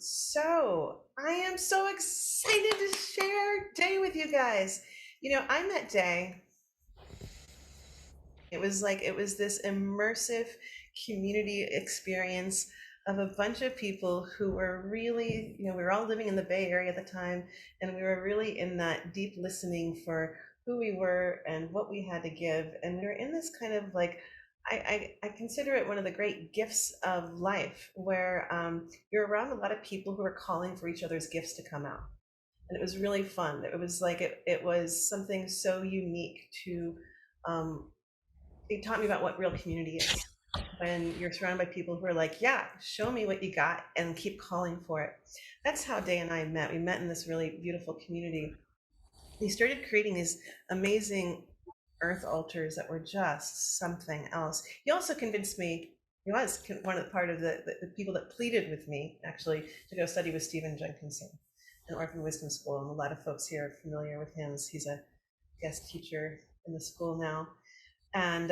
So I am so excited to share Day with you guys. I met Day. It was this immersive community experience of a bunch of people who were really, we were all living in the Bay Area at the time, and we were really in that deep listening for who we were and what we had to give. And we were in this kind of like, I consider it one of the great gifts of life, where you're around a lot of people who are calling for each other's gifts to come out. And it was really fun. It was like it was something so unique to um, it taught me about what real community is, when you're surrounded by people who are like, yeah, show me what you got and keep calling for it. That's how Day and I met. We met in this really beautiful community. He started creating these amazing earth altars that were just something else. He also convinced me, he was one of the part of the people that pleaded with me, actually, to go study with Stephen Jenkinson in Orphan Wisdom School. And a lot of folks here are familiar with him, as he's a guest teacher in the school now. And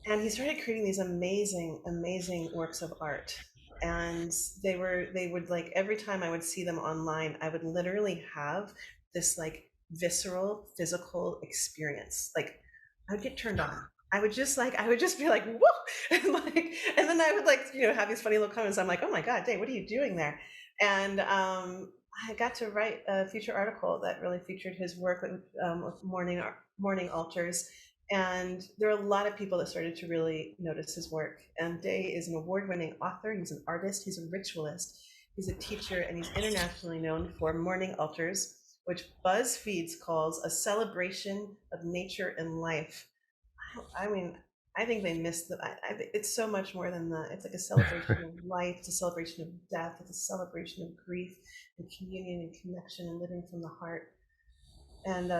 and he started creating these amazing works of art. And they would, like, every time I would see them online, I would literally have this like visceral physical experience. Like, I'd get turned on. I would just be like, whoa. And then I would, like, have these funny little comments. I'm like, oh my God, Dave, what are you doing there? And I got to write a feature article that really featured his work with morning altars. And there are a lot of people that started to really notice his work. And Day is an award-winning author. He's an artist. He's a ritualist. He's a teacher, and he's internationally known for morning altars, which BuzzFeed calls a celebration of nature and life. I mean, I think they missed it's so much more than that. It's like a celebration of life. It's a celebration of death. It's a celebration of grief and communion and connection and living from the heart. And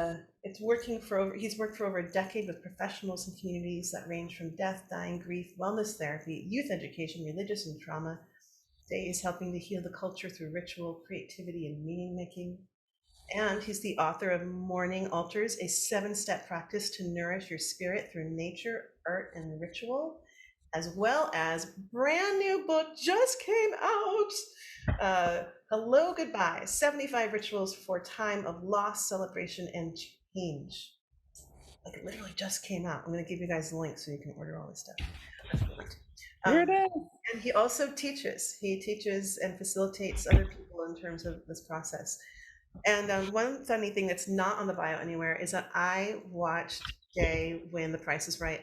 he's worked for over a decade with professionals and communities that range from death, dying, grief, wellness therapy, youth education, religious and trauma. Day is helping to heal the culture through ritual, creativity, and meaning making. And he's the author of Morning Altars, a 7-step practice to nourish your spirit through nature, art, and ritual, as well as brand new book just came out. Hello, Goodbye, 75 Rituals for Time of Loss, Celebration, and Change. Like, it literally just came out. I'm going to give you guys the link so you can order all this stuff. Here it is. And he also teaches. He teaches and facilitates other people in terms of this process. And one funny thing that's not on the bio anywhere is that I watched Day win The Price is Right.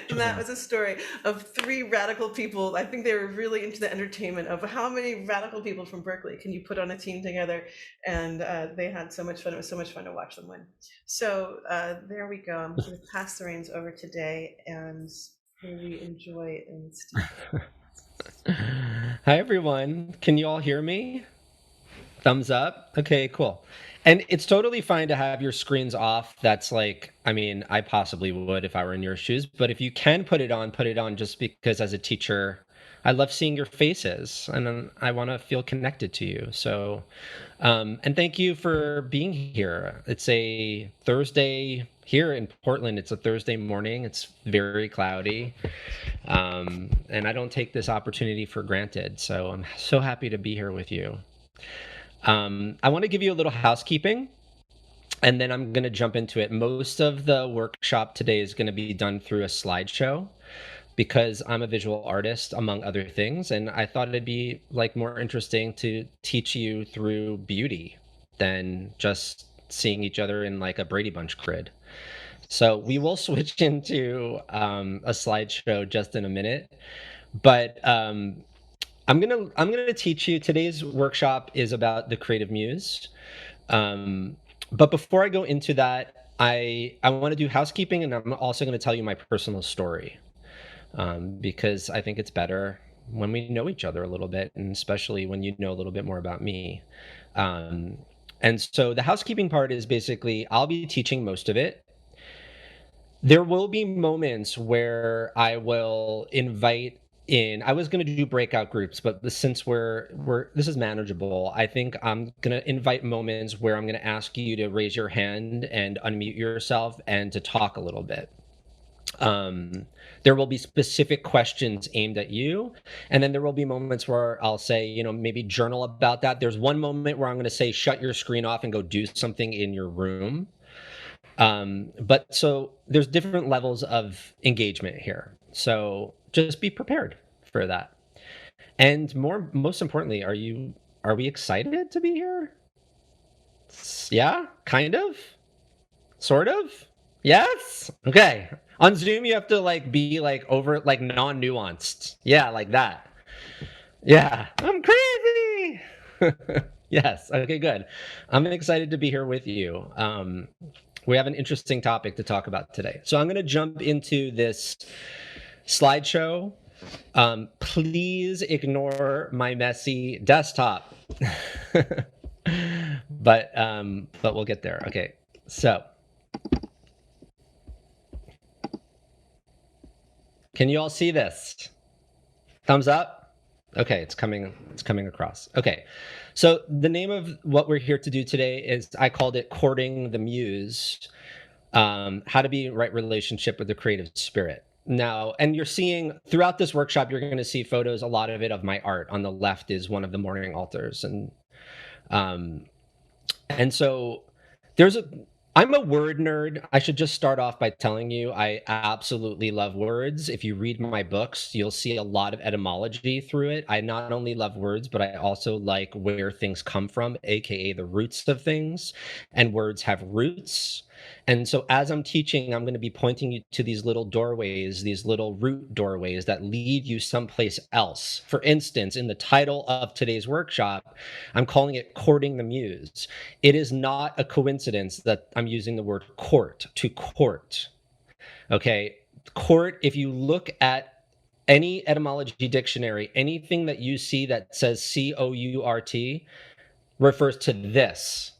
And that was a story of 3 radical people. I think they were really into the entertainment of how many radical people from Berkeley can you put on a team together. And they had so much fun. It was so much fun to watch them win. So there we go. I'm going to pass the reins over today and really enjoy it. And Hi, everyone. Can you all hear me? Thumbs up. Okay, cool. And it's totally fine to have your screens off. That's like, I mean, I possibly would if I were in your shoes, but if you can put it on just because as a teacher, I love seeing your faces and I want to feel connected to you. So, and thank you for being here. It's a Thursday here in Portland. It's a Thursday morning. It's very cloudy. And I don't take this opportunity for granted. So I'm so happy to be here with you. I want to give you a little housekeeping, and then I'm going to jump into it. Most of the workshop today is going to be done through a slideshow because I'm a visual artist, among other things, and I thought it'd be like more interesting to teach you through beauty than just seeing each other in like a Brady Bunch grid. So we will switch into a slideshow just in a minute, but I'm gonna teach you. Today's workshop is about the creative muse. Um, but before I go into that, I want to do housekeeping, and I'm also going to tell you my personal story because I think it's better when we know each other a little bit, and especially when you know a little bit more about me. Um, and so the housekeeping part is basically I'll be teaching most of it. There will be moments where I will invite in. I was going to do breakout groups, but since we're this is manageable, I think I'm going to invite moments where I'm going to ask you to raise your hand and unmute yourself and to talk a little bit. Um, there will be specific questions aimed at you. And then there will be moments where I'll say, maybe journal about that. There's one moment where I'm going to say, shut your screen off and go do something in your room. But so there's different levels of engagement here. So just be prepared for that. And most importantly, are we excited to be here? Yeah, kind of, sort of. Yes. Okay. On Zoom, you have to be over non-nuanced. Yeah, like that. Yeah, I'm crazy. Yes. Okay. Good. I'm excited to be here with you. We have an interesting topic to talk about today. So I'm going to jump into this slideshow. Please ignore my messy desktop. but we'll get there. Okay. So can you all see this? Thumbs up? Okay, it's coming across. Okay. So the name of what we're here to do today is, I called it Courting the Muse. How to be in right relationship with the creative spirit. Now, and you're seeing throughout this workshop, you're going to see photos, a lot of it, of my art. On the left is one of the morning altars, and so there's a I'm a word nerd. I should just start off by telling you I absolutely love words. If you read my books, you'll see a lot of etymology through it. I not only love words, but I also like where things come from, aka the roots of things. And words have roots. And so as I'm teaching, I'm going to be pointing you to these little doorways, these little root doorways that lead you someplace else. For instance, in the title of today's workshop, I'm calling it Courting the Muse. It is not a coincidence that I'm using the word court, to court. Okay. Court, if you look at any etymology dictionary, anything that you see that says C-O-U-R-T refers to this,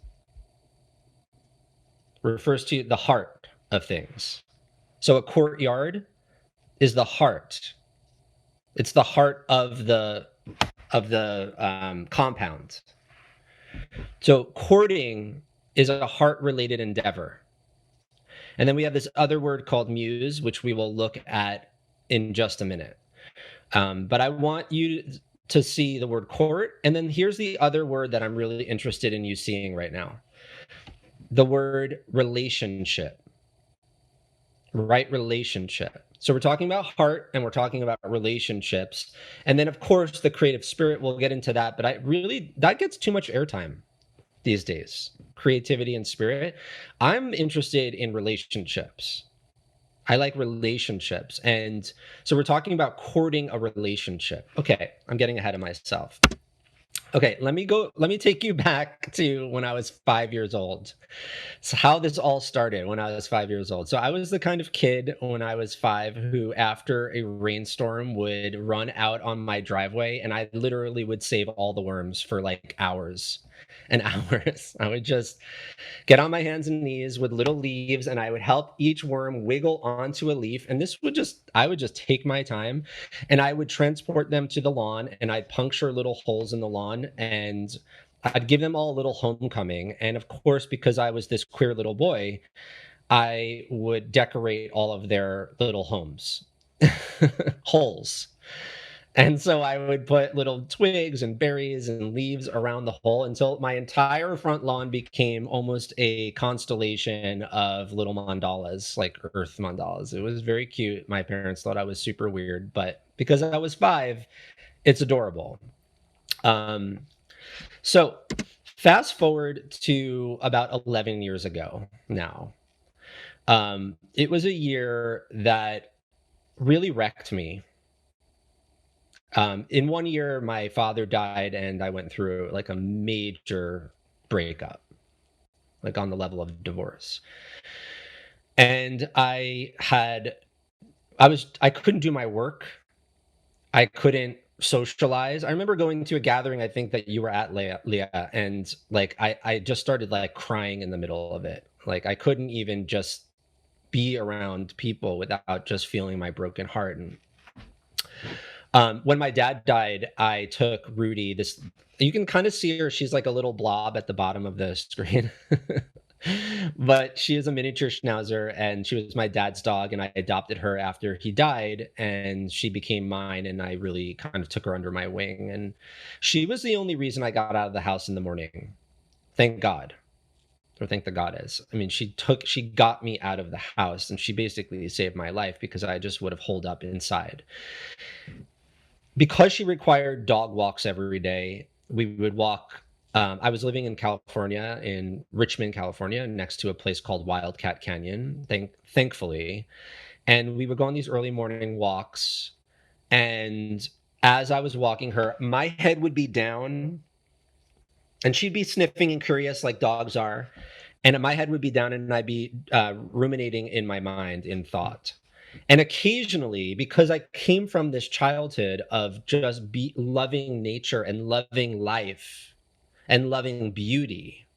refers to the heart of things. So a courtyard is the heart. It's the heart of the compound. So courting is a heart-related endeavor. And then we have this other word called muse, which we will look at in just a minute. But I want you to see the word court. And then here's the other word that I'm really interested in you seeing right now. The word relationship. Right relationship. So we're talking about heart and we're talking about relationships. And then, of course, the creative spirit, we'll get into that. But that gets too much airtime these days. Creativity and spirit. I'm interested in relationships. I like relationships. And so we're talking about courting a relationship. Okay, I'm getting ahead of myself. Okay, let me take you back to when I was 5 years old. So how this all started when I was 5 years old. So I was the kind of kid when I was 5 who, after a rainstorm, would run out on my driveway, and I literally would save all the worms for hours and hours. I would just get on my hands and knees with little leaves, and I would help each worm wiggle onto a leaf. And I would just take my time, and I would transport them to the lawn, and I'd puncture little holes in the lawn, and I'd give them all a little homecoming. And of course, because I was this queer little boy, I would decorate all of their little homes, holes. And so I would put little twigs and berries and leaves around the hole until my entire front lawn became almost a constellation of little mandalas, like earth mandalas. It was very cute. My parents thought I was super weird, but because I was 5, it's adorable. So fast forward to about 11 years ago now. It was a year that really wrecked me. In one year, my father died, and I went through a major breakup, on the level of divorce. And I couldn't do my work. I couldn't socialize. I remember going to a gathering, I think that you were at, Leah, and I just started crying in the middle of it. I couldn't even just be around people without just feeling my broken heart. And when my dad died, I took Rudy. You can kind of see her. She's like a little blob at the bottom of the screen. But she is a miniature schnauzer, and she was my dad's dog, and I adopted her after he died, and she became mine, and I really kind of took her under my wing. And she was the only reason I got out of the house in the morning. Thank God. Or thank the goddess. I mean, she got me out of the house, and she basically saved my life because I just would have holed up inside. Because she required dog walks every day, we would walk. I was living in California, in Richmond, California, next to a place called Wildcat Canyon, thankfully. And we would go on these early morning walks. And as I was walking her, my head would be down, and she'd be sniffing and curious like dogs are. And my head would be down, and I'd be ruminating in my mind in thought. And occasionally, because I came from this childhood of just loving nature and loving life and loving beauty,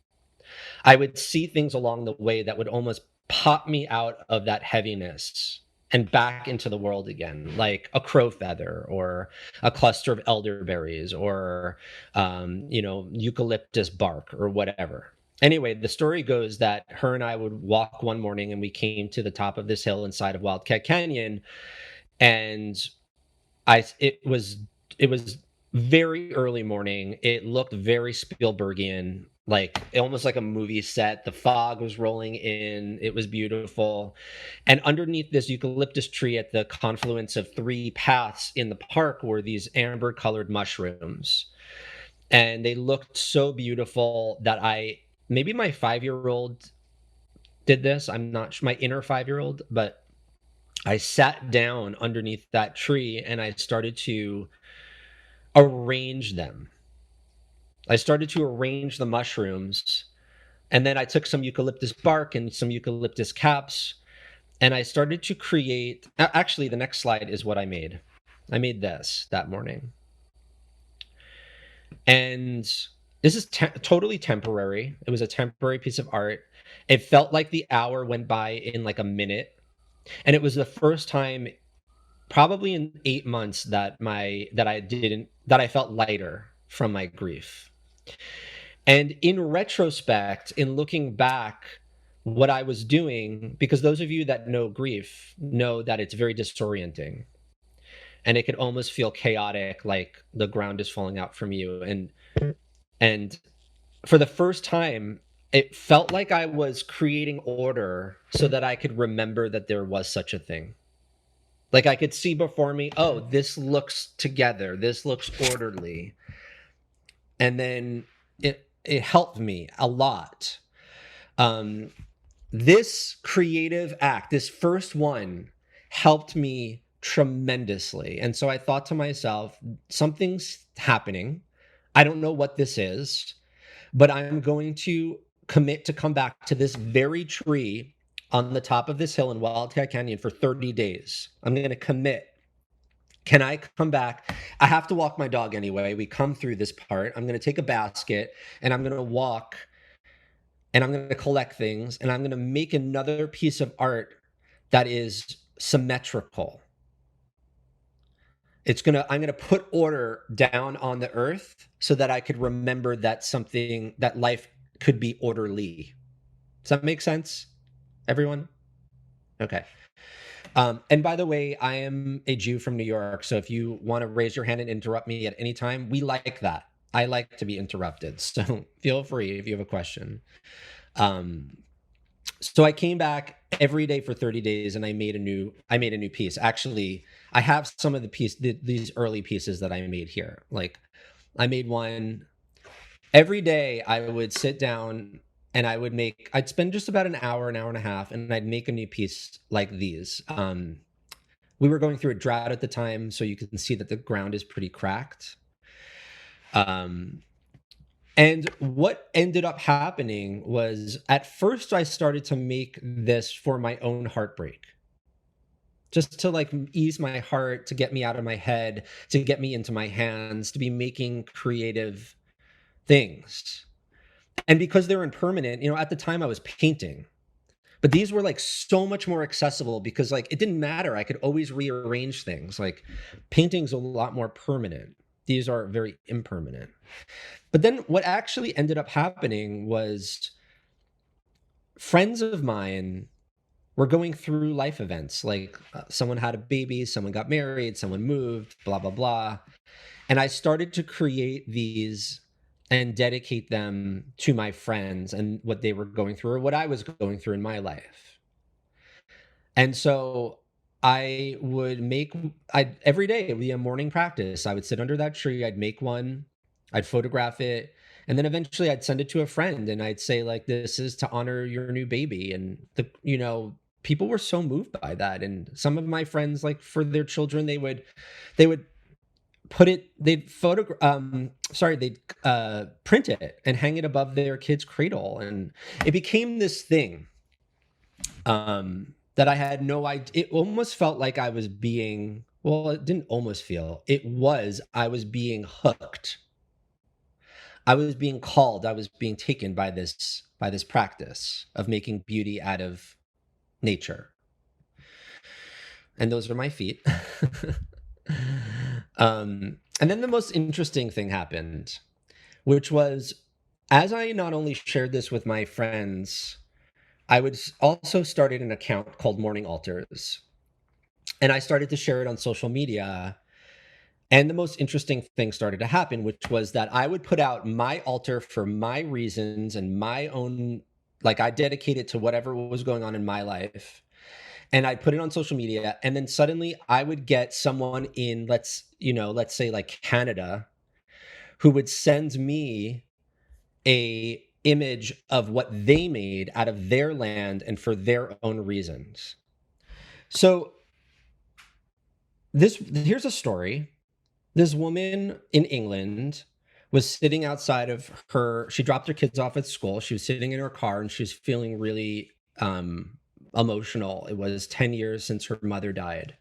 I would see things along the way that would almost pop me out of that heaviness and back into the world again, like a crow feather or a cluster of elderberries or, eucalyptus bark or whatever. Anyway, the story goes that her and I would walk one morning, and we came to the top of this hill inside of Wildcat Canyon, and I it was very early morning. It looked very Spielbergian, like almost like a movie set. The fog was rolling in. It was beautiful. And underneath this eucalyptus tree at the confluence of three paths in the park were these amber colored mushrooms. And they looked so beautiful that maybe my 5-year old did this. I'm not sure, my inner 5-year old, but I sat down underneath that tree and I started to arrange them. I started to arrange the mushrooms, and then I took some eucalyptus bark and some eucalyptus caps, and I started to create. Actually, the next slide is what I made. I made this that morning. And this is totally temporary. It was a temporary piece of art. It felt like the hour went by in like a minute. And it was the first time probably in 8 months that I felt lighter from my grief. And in retrospect, in looking back, what I was doing, because those of you that know grief know that it's very disorienting, and it could almost feel chaotic, like the ground is falling out from you. And for the first time, it felt like I was creating order so that I could remember that there was such a thing. Like I could see before me, oh, this looks together, this looks orderly. And then it helped me a lot. Um, this creative act, this first one, helped me tremendously. And so I thought to myself, something's happening. I don't know what this is, but I'm going to commit to come back to this very tree on the top of this hill in Wildcat Canyon for 30 days. I'm going to commit. Can I come back? I have to walk my dog anyway. We come through this part. I'm going to take a basket and I'm going to walk, and I'm going to collect things, and I'm going to make another piece of art that is symmetrical. I'm going to put order down on the earth so that I could remember that life could be orderly. Does that make sense, everyone? Okay. And by the way, I am a Jew from New York, so if you want to raise your hand and interrupt me at any time, we like that. I like to be interrupted, so feel free if you have a question. So I came back every day for 30 days, and I made a new piece. Actually, I have some of these early pieces that I made here. Like I made one every day. I would sit down and I'd spend just about an hour and a half, and I'd make a new piece like these. We were going through a drought at the time, so you can see that the ground is pretty cracked. And what ended up happening was, at first I started to make this for my own heartbreak, just to like ease my heart, to get me out of my head, to get me into my hands, to be making creative things. And because they're impermanent, at the time I was painting, but these were like so much more accessible because like it didn't matter. I could always rearrange things. Like painting's a lot more permanent. These are very impermanent. But then what actually ended up happening was friends of mine were going through life events, like someone had a baby, someone got married, someone moved, blah, blah, blah. And I started to create these and dedicate them to my friends and what they were going through or what I was going through in my life. And so I would make I every day it would be a morning practice. I would sit under that tree, I'd make one, I'd photograph it, and then eventually I'd send it to a friend and I'd say like this is to honor your new baby. And people were so moved by that. And some of my friends, like for their children, they would put it they'd photo sorry they'd print it and hang it above their kid's cradle, and it became this thing that I had no idea. It almost felt like I was being, well, it didn't almost feel, I was being hooked. I was being called, I was being taken by this practice of making beauty out of nature. And those are my feet. And then the most interesting thing happened, which was as I not only shared this with my friends, I would also started an account called Morning Altars. And I started to share it on social media. And the most interesting thing started to happen, which was that I would put out my altar for my reasons and my own, like I dedicate it to whatever was going on in my life. And I'd put it on social media. And then suddenly I would get someone in, let's say like Canada, who would send me a image of what they made out of their land and for their own reasons. So here's a story. This woman in England was sitting outside of she dropped her kids off at school. She was sitting in her car and she was feeling really emotional. It was 10 years since her mother died.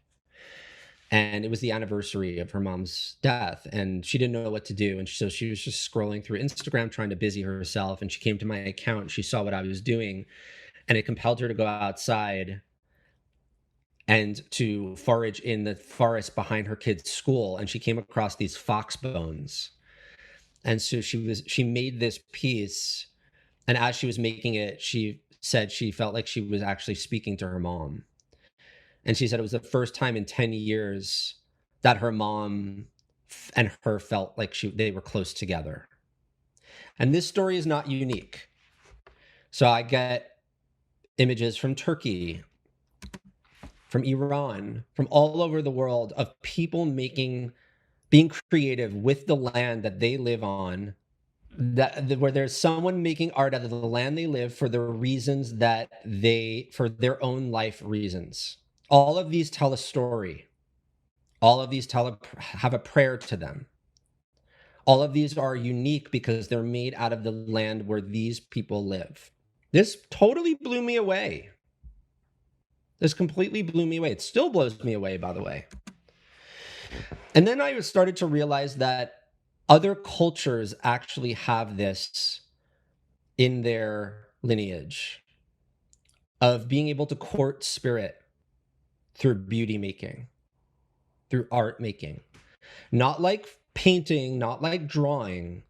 And it was the anniversary of her mom's death, and she didn't know what to do. And so she was just scrolling through Instagram, trying to busy herself. And she came to my account, she saw what I was doing, and it compelled her to go outside and to forage in the forest behind her kid's school. And she came across these fox bones. And so she made this piece. And as she was making it, she said she felt like she was actually speaking to her mom. And she said it was the first time in 10 years that her mom and her felt like they were close together. And this story is not unique. So I get images from Turkey, from Iran, from all over the world of people being creative with the land that they live on, where there's someone making art out of the land they live for the reasons for their own life reasons. All of these tell a story. All of these have a prayer to them. All of these are unique because they're made out of the land where these people live. This totally blew me away. This completely blew me away. It still blows me away, by the way. And then I started to realize that other cultures actually have this in their lineage of being able to court spirit through beauty making, through art making. Not like painting, not like drawing,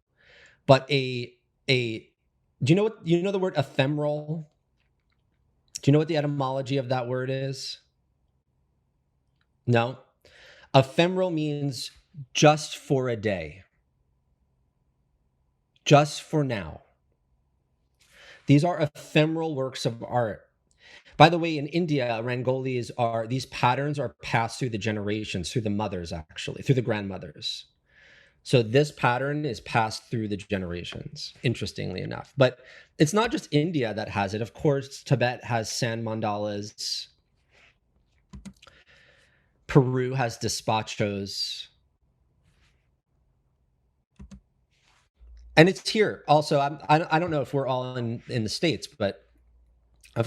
but do you know the word ephemeral? Do you know what the etymology of that word is? No? Ephemeral means just for a day. Just for now. These are ephemeral works of art. By the way, in India, these patterns are passed through the generations, through the mothers, actually, through the grandmothers. So this pattern is passed through the generations, interestingly enough. But it's not just India that has it. Of course, Tibet has sand mandalas. Peru has despachos. And it's here also. I don't know if we're all in the States, but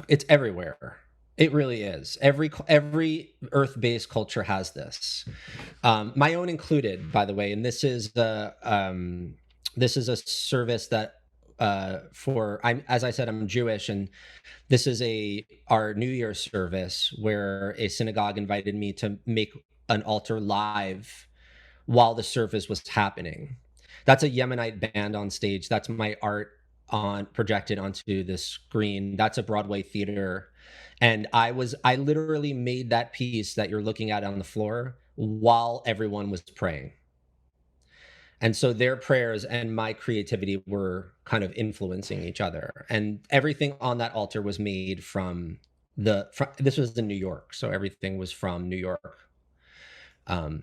it's everywhere. It really is. Every Earth-based culture has this, my own included, by the way. And this is a service that as I said, I'm Jewish, and this is our New Year service where a synagogue invited me to make an altar live while the service was happening. That's a Yemenite band on stage. That's my art on projected onto the screen. That's a Broadway theater. And I literally made that piece that you're looking at on the floor while everyone was praying. And so their prayers and my creativity were kind of influencing each other. And everything on that altar was made this was in New York. So everything was from New York,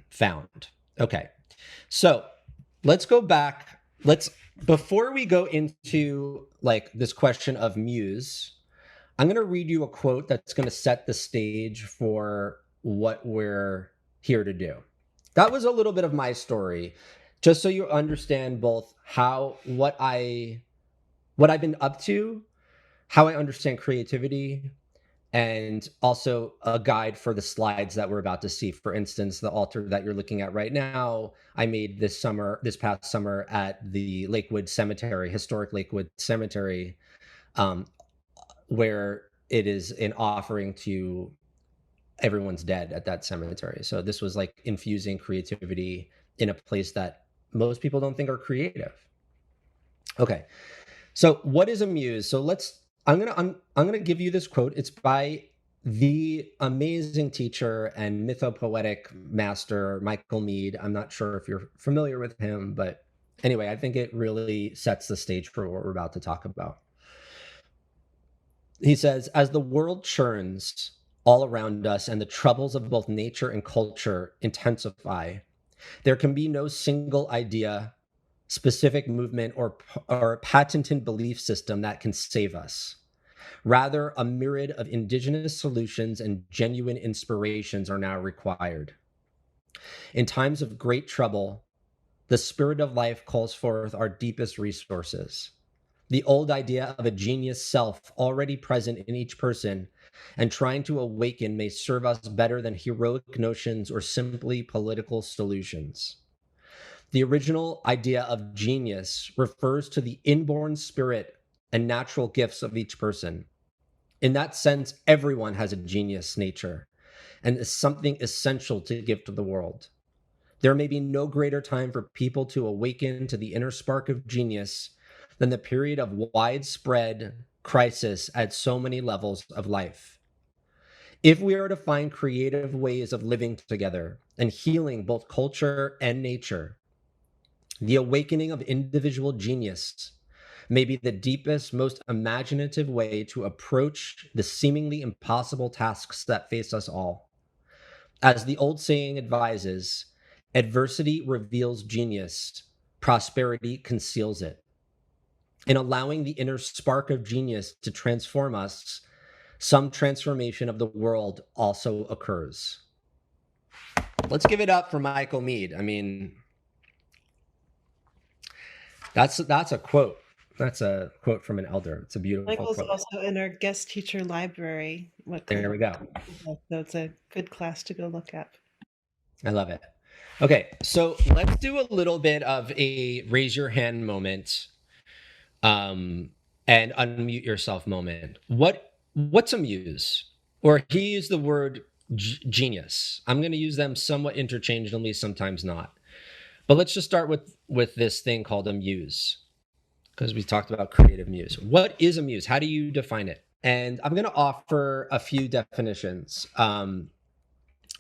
found. Okay. So let's go back. Before we go into like this question of Muse, I'm going to read you a quote that's going to set the stage for what we're here to do. That was a little bit of my story, just so you understand both what I've been up to, how I understand creativity, and also a guide for the slides that we're about to see. For instance, the altar that you're looking at right now, I made this past summer at the historic Lakewood Cemetery, um, where it is an offering to everyone's dead at that cemetery. So this was like infusing creativity in a place that most people don't think are creative. Okay. So what is a muse? So I'm gonna give you this quote. It's by the amazing teacher and mythopoetic master Michael Meade. I'm not sure if you're familiar with him, but anyway, I think it really sets the stage for what we're about to talk about. He says, as the world churns all around us and the troubles of both nature and culture intensify, there can be no single idea, specific movement, or patented belief system that can save us. Rather, a myriad of indigenous solutions and genuine inspirations are now required. In times of great trouble, the spirit of life calls forth our deepest resources. The old idea of a genius self already present in each person and trying to awaken may serve us better than heroic notions or simply political solutions. The original idea of genius refers to the inborn spirit and natural gifts of each person. In that sense, everyone has a genius nature and is something essential to give to the world. There may be no greater time for people to awaken to the inner spark of genius than the period of widespread crisis at so many levels of life. If we are to find creative ways of living together and healing both culture and nature, the awakening of individual genius may be the deepest, most imaginative way to approach the seemingly impossible tasks that face us all. As the old saying advises, adversity reveals genius, prosperity conceals it. In allowing the inner spark of genius to transform us, some transformation of the world also occurs. Let's give it up for Michael Meade. I mean, that's a quote. That's a quote from an elder. It's a beautiful Michael's quote. also in our guest teacher library. What There kind we go. of so it's a good class to go look at. I love it. Okay, so let's do a little bit of a raise your hand moment, um, and unmute yourself moment. What's a muse? Or he used the word genius. I'm going to use them somewhat interchangeably, sometimes not. But let's just start with this thing called a muse, because we talked about creative muse. What is a muse? How do you define it? And I'm going to offer a few definitions.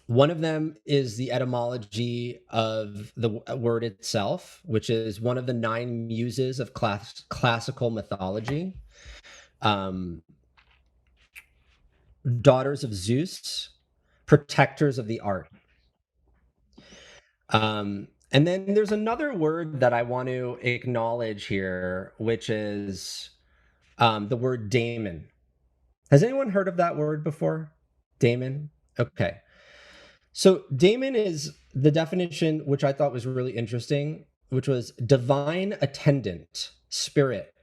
One of them is the etymology of the word itself, which is one of the nine muses of classical mythology. Daughters of Zeus, protectors of the art. And then there's another word that I want to acknowledge here, which is the word daemon. Has anyone heard of that word before? Daemon? Okay. So daemon is the definition, which I thought was really interesting, which was divine attendant spirit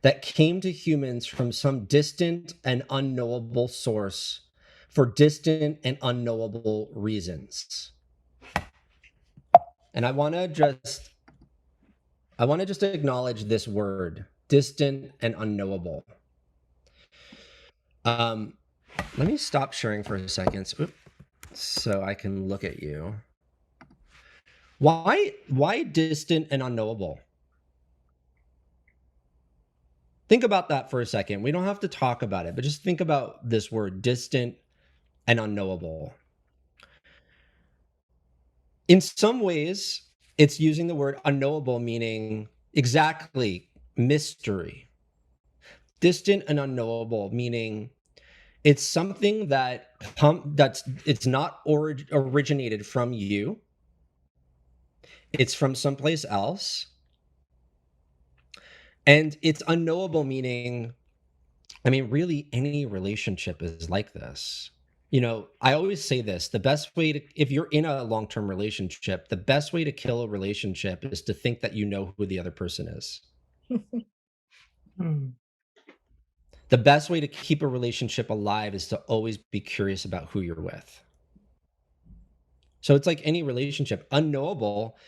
that came to humans from some distant and unknowable source for distant and unknowable reasons. And I want to just acknowledge this word, distant and unknowable. Let me stop sharing for a second so I can look at you. Why distant and unknowable? Think about that for a second. We don't have to talk about it, but just think about this word, distant and unknowable. In some ways, it's using the word unknowable, meaning exactly mystery. Distant and unknowable, meaning it's something that's it's not originated from you. It's from someplace else. And it's unknowable, meaning, I mean, really, any relationship is like this. I always say this, the best way to, if you're in a long term relationship, the best way to kill a relationship is to think that you know who the other person is. Hmm. The best way to keep a relationship alive is to always be curious about who you're with. So it's like any relationship, unknowable.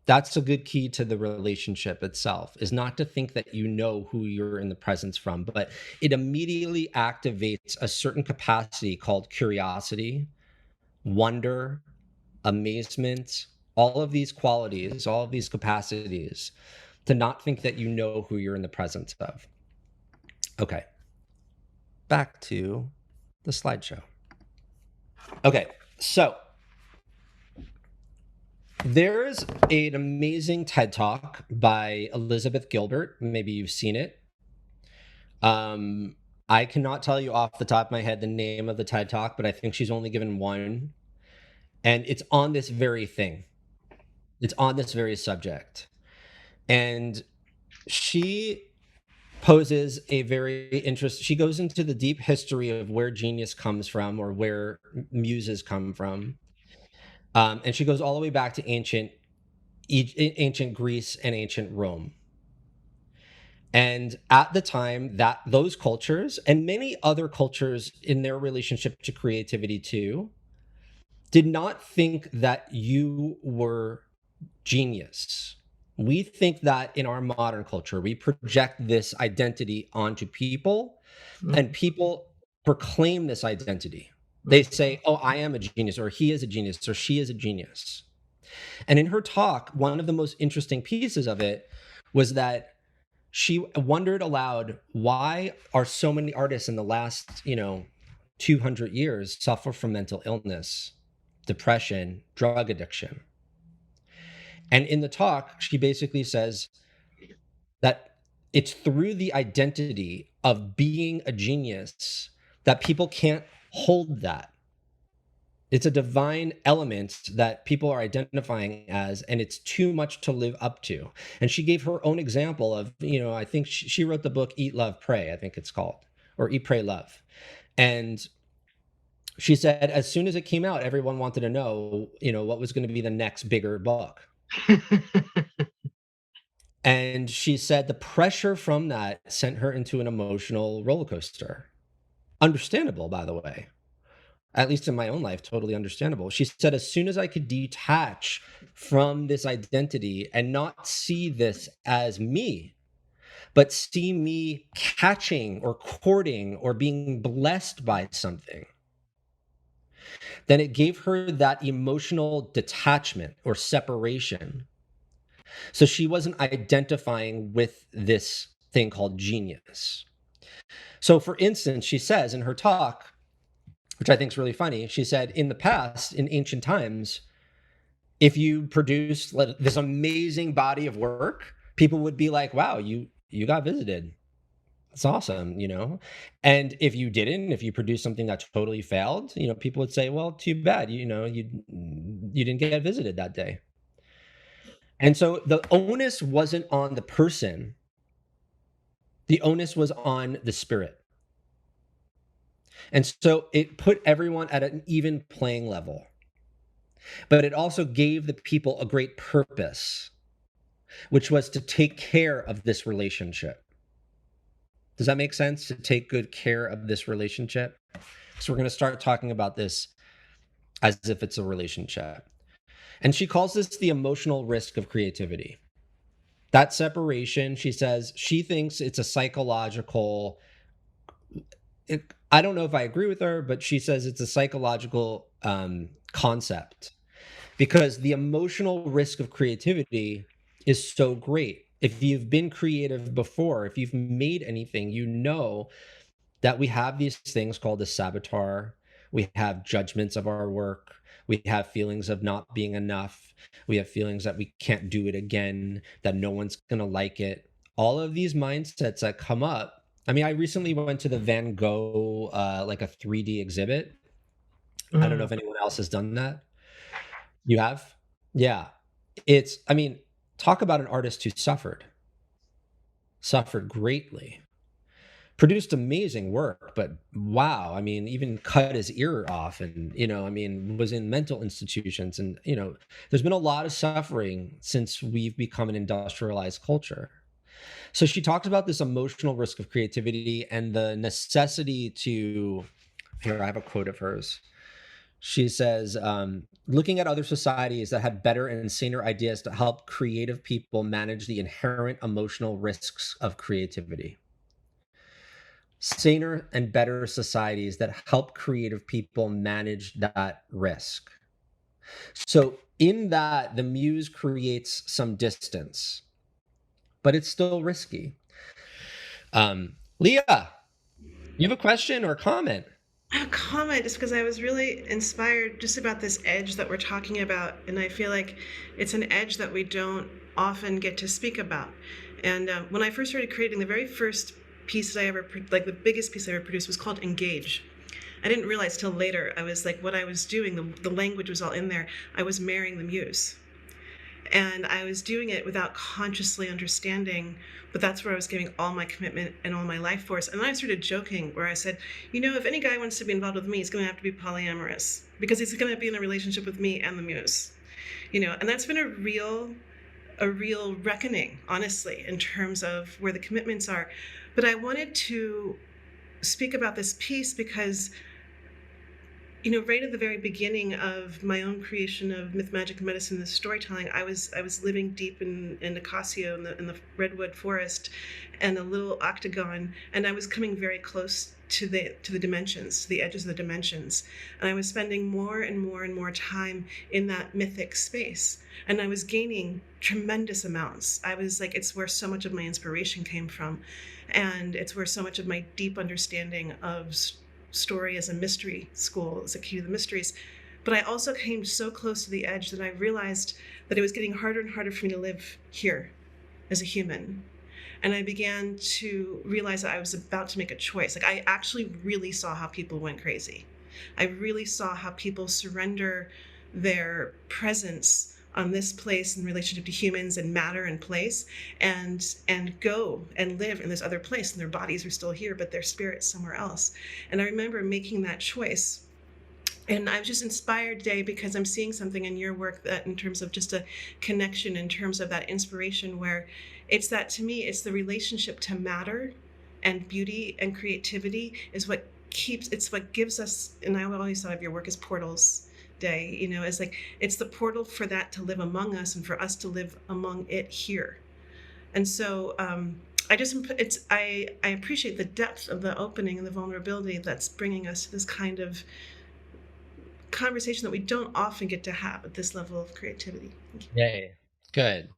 That's a good key to the relationship itself, is not to think that you know who you're in the presence from, but it immediately activates a certain capacity called curiosity, wonder, amazement, all of these qualities, all of these capacities, to not think that you know who you're in the presence of. Okay, back to the slideshow. Okay, so there's an amazing TED Talk by Elizabeth Gilbert. Maybe you've seen it. I cannot tell you off the top of my head the name of the TED Talk, but I think she's only given one. And it's on this very thing. It's on this very subject. And she poses a very interesting, she goes into the deep history of where genius comes from, or where muses come from. And she goes all the way back to ancient Greece and ancient Rome. And at the time, that those cultures and many other cultures in their relationship to creativity too, did not think that you were genius. We think that in our modern culture, we project this identity onto people, and people proclaim this identity. They say, oh, I am a genius, or he is a genius, or she is a genius. And in her talk, one of the most interesting pieces of it was that she wondered aloud, why are so many artists in the last 200 years suffer from mental illness, depression, drug addiction? And in the talk, she basically says that it's through the identity of being a genius that people can't hold that. It's a divine element that people are identifying as, and it's too much to live up to. And she gave her own example of, I think she wrote the book Eat, Love, Pray, I think it's called, or Eat, Pray, Love. And she said, as soon as it came out, everyone wanted to know, what was going to be the next bigger book. And she said the pressure from that sent her into an emotional roller coaster. Understandable, by the way. At least in my own life, totally understandable. She said, as soon as I could detach from this identity and not see this as me, but see me catching or courting or being blessed by something, then it gave her that emotional detachment or separation. So she wasn't identifying with this thing called genius. So, for instance, she says in her talk, which I think is really funny, she said, in the past, in ancient times, if you produced this amazing body of work, people would be like, wow, you got visited. It's awesome, And if you didn't, if you produced something that totally failed, people would say, well, too bad, you didn't get visited that day. And so the onus wasn't on the person. The onus was on the spirit. And so it put everyone at an even playing level. But it also gave the people a great purpose, which was to take care of this relationship. Does that make sense? To take good care of this relationship? So we're going to start talking about this as if it's a relationship. And she calls this the emotional risk of creativity. That separation, she says, she thinks it's a psychological, I don't know if I agree with her, but she says it's a psychological concept, because the emotional risk of creativity is so great. If you've been creative before, if you've made anything, you know that we have these things called the saboteur. We have judgments of our work. We have feelings of not being enough. We have feelings that we can't do it again, that no one's going to like it. All of these mindsets that come up. I mean, I recently went to the Van Gogh, like a 3D exhibit. I don't know if Mm. anyone else has done that. You have? Yeah. I mean, talk about an artist who suffered greatly, produced amazing work, but wow, I mean, even cut his ear off and, I mean, was in mental institutions. And, there's been a lot of suffering since we've become an industrialized culture. So she talks about this emotional risk of creativity and the necessity to, here, I have a quote of hers. She says, looking at other societies that had better and saner ideas to help creative people manage the inherent emotional risks of creativity. Saner and better societies that help creative people manage that risk. So, in that, the muse creates some distance, but it's still risky. Leah, you have a question or a comment? A comment just because I was really inspired just about this edge that we're talking about, and I feel like it's an edge that we don't often get to speak about. And when I first started creating, the very first piece I ever, like the biggest piece I ever produced was called Engage. I didn't realize till later, I was like, what I was doing, the language was all in there. I was marrying the muse. And I was doing it without consciously understanding, but that's where I was giving all my commitment and all my life force. And then I started joking where I said, if any guy wants to be involved with me, he's going to have to be polyamorous because he's going to be in a relationship with me and the muse. And that's been a real reckoning, honestly, in terms of where the commitments are. But I wanted to speak about this piece because right at the very beginning of my own creation of myth, magic, and medicine, the storytelling, I was living deep in Nicasio in the redwood forest, and a little octagon, and I was coming very close to the dimensions, to the edges of the dimensions, and I was spending more and more and more time in that mythic space, and I was gaining tremendous amounts. I was like, it's where so much of my inspiration came from, and it's where so much of my deep understanding of story as a mystery school, as a key to the mysteries. But I also came so close to the edge that I realized that it was getting harder and harder for me to live here as a human. And I began to realize that I was about to make a choice. Like, I actually really saw how people went crazy. I really saw how people surrender their presence on this place in relationship to humans and matter and place, and go and live in this other place, and their bodies are still here but their spirit's somewhere else. And I remember making that choice, and I was just inspired today because I'm seeing something in your work that, in terms of just a connection, in terms of that inspiration, where it's that, to me, it's the relationship to matter and beauty and creativity is what it's what gives us. And I always thought of your work as portals day, as like, it's the portal for that to live among us and for us to live among it here. And so I appreciate the depth of the opening and the vulnerability that's bringing us to this kind of conversation that we don't often get to have at this level of creativity. Thank you. Yay. Good.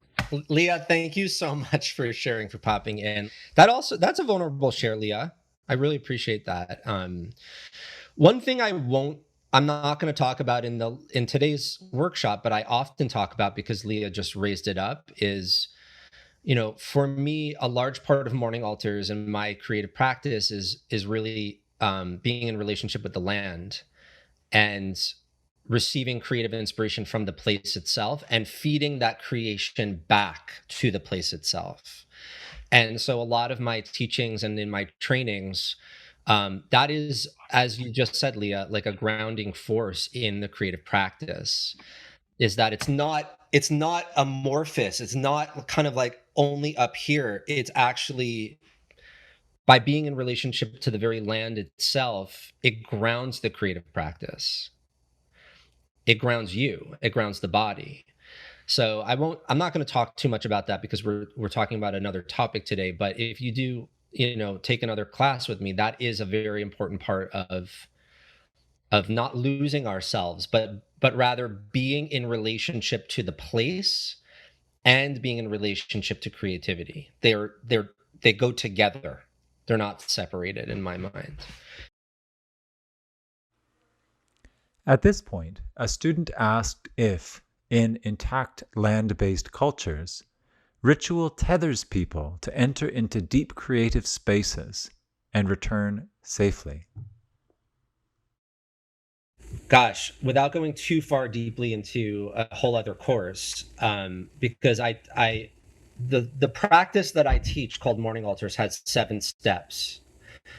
Leah, thank you so much for sharing, for popping in. That's a vulnerable share, Leah. I really appreciate that. One thing I'm not going to talk about in today's workshop, but I often talk about because Leah just raised it up, is, for me, a large part of morning altars and my creative practice is really being in relationship with the land and receiving creative inspiration from the place itself and feeding that creation back to the place itself. And so a lot of my teachings and in my trainings, that is, as you just said, Leah, like a grounding force in the creative practice, is that it's not amorphous. It's not kind of like only up here. It's actually, by being in relationship to the very land itself, it grounds the creative practice. It grounds you. It grounds the body. So I'm not going to talk too much about that because we're talking about another topic today. But if you do, take another class with me, that is a very important part of not losing ourselves, but rather being in relationship to the place and being in relationship to creativity. They go together. They're not separated in my mind. At this point, a student asked if, in intact land-based cultures, ritual tethers people to enter into deep creative spaces and return safely. Gosh, without going too far deeply into a whole other course, because the practice that I teach called morning altars has 7 steps.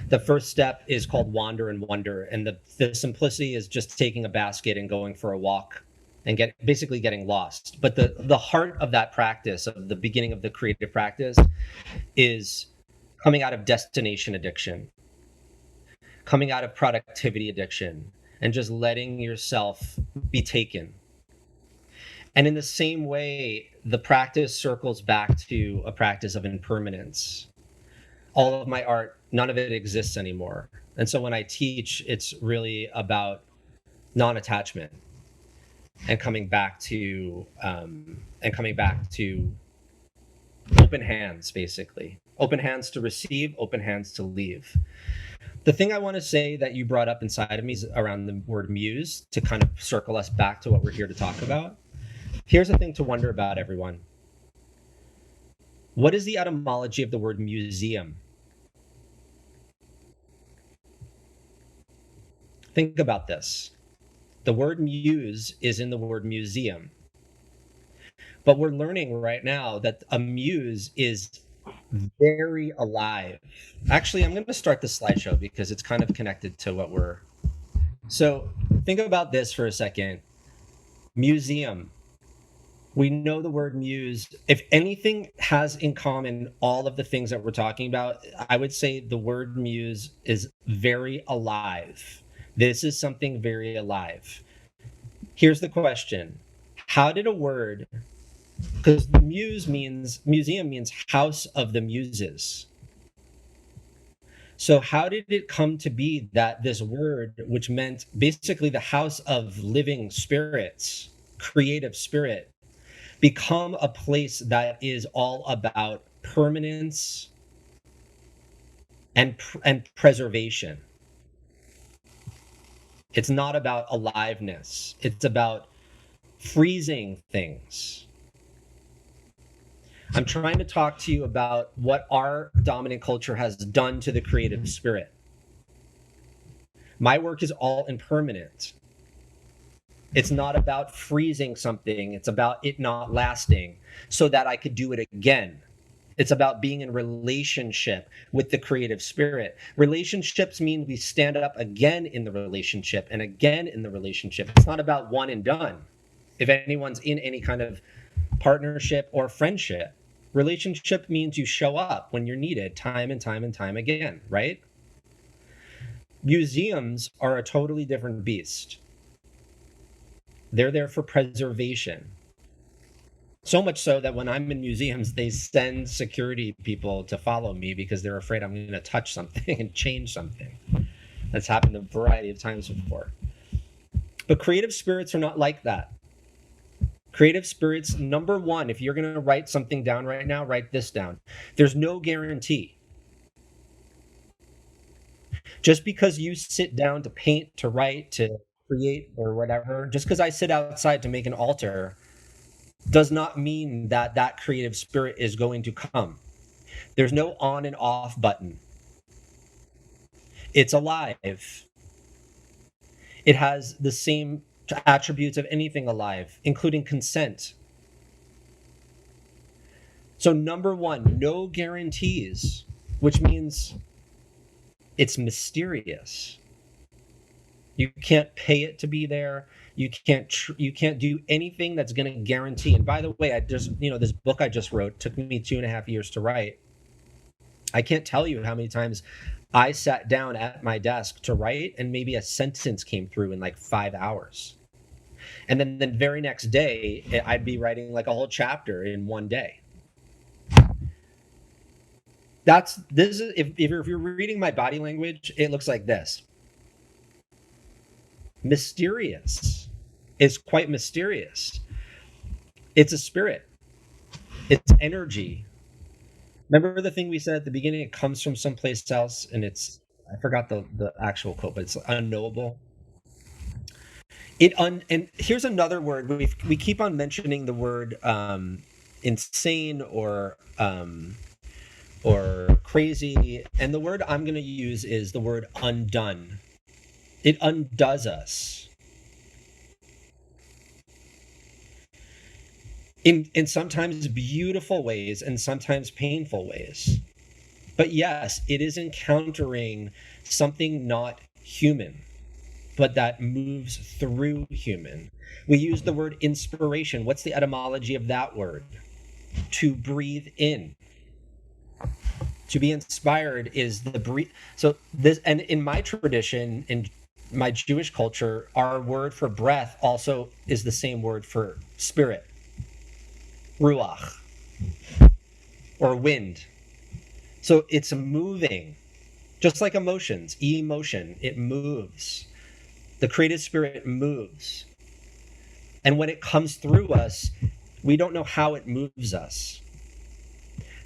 The first step is called wander and wonder, and the simplicity is just taking a basket and going for a walk and basically getting lost. But the heart of that practice, of the beginning of the creative practice, is coming out of destination addiction, coming out of productivity addiction, and just letting yourself be taken. And in the same way, the practice circles back to a practice of impermanence. All of my art, none of it exists anymore. And so when I teach, it's really about non-attachment and coming back to open hands, basically. Open hands to receive, open hands to leave. The thing I want to say that you brought up inside of me is around the word muse, to kind of circle us back to what we're here to talk about. Here's a thing to wonder about, everyone. What is the etymology of the word museum? Think about this. The word muse is in the word museum. But we're learning right now that a muse is very alive. Actually, I'm going to start the slideshow because it's kind of connected to what we're. So think about this for a second. Museum. We know the word muse. If anything has in common all of the things that we're talking about, I would say the word muse is very alive. This is something very alive. Here's the question. How did a word, because museum means house of the muses. So how did it come to be that this word, which meant basically the house of living spirits, creative spirit, become a place that is all about permanence and preservation? It's not about aliveness. It's about freezing things. I'm trying to talk to you about what our dominant culture has done to the creative spirit. My work is all impermanent. It's not about freezing something. It's about it not lasting so that I could do it again. It's about being in relationship with the creative spirit. Relationships mean we stand up again in the relationship and again in the relationship. It's not about one and done. If anyone's in any kind of partnership or friendship, relationship means you show up when you're needed time and time and time again, right? Museums are a totally different beast. They're there for preservation. So much so that when I'm in museums, they send security people to follow me because they're afraid I'm going to touch something and change something. That's happened a variety of times before. But creative spirits are not like that. Creative spirits, number one, if you're going to write something down right now, write this down. There's no guarantee. Just because you sit down to paint, to write, to create, or whatever, just because I sit outside to make an altar, does not mean that that creative spirit is going to come. There's no on and off button. It's alive. It has the same attributes of anything alive, including consent. So number one, no guarantees, which means it's mysterious. You can't pay it to be there. You can't do anything that's going to guarantee. And by the way, this book I just wrote took me 2.5 years to write. I can't tell you how many times I sat down at my desk to write and maybe a sentence came through in like 5 hours. And then the very next day, I'd be writing like a whole chapter in one day. If you're reading my body language, it looks like this. Mysterious is quite mysterious. It's a spirit. It's energy. Remember the thing we said at the beginning? It comes from someplace else, and I forgot the actual quote, but it's unknowable. And here's another word. We keep on mentioning the word insane or crazy, and the word I'm going to use is the word undone. It undoes us in sometimes beautiful ways and sometimes painful ways. But yes, it is encountering something not human, but that moves through human. We use the word inspiration. What's the etymology of that word? To breathe in. To be inspired is the breathe. So this, and in my tradition, in my Jewish culture, our word for breath also is the same word for spirit, ruach, or wind. So it's moving, just like emotions, emotion, it moves. The creative spirit moves. And when it comes through us, we don't know how it moves us.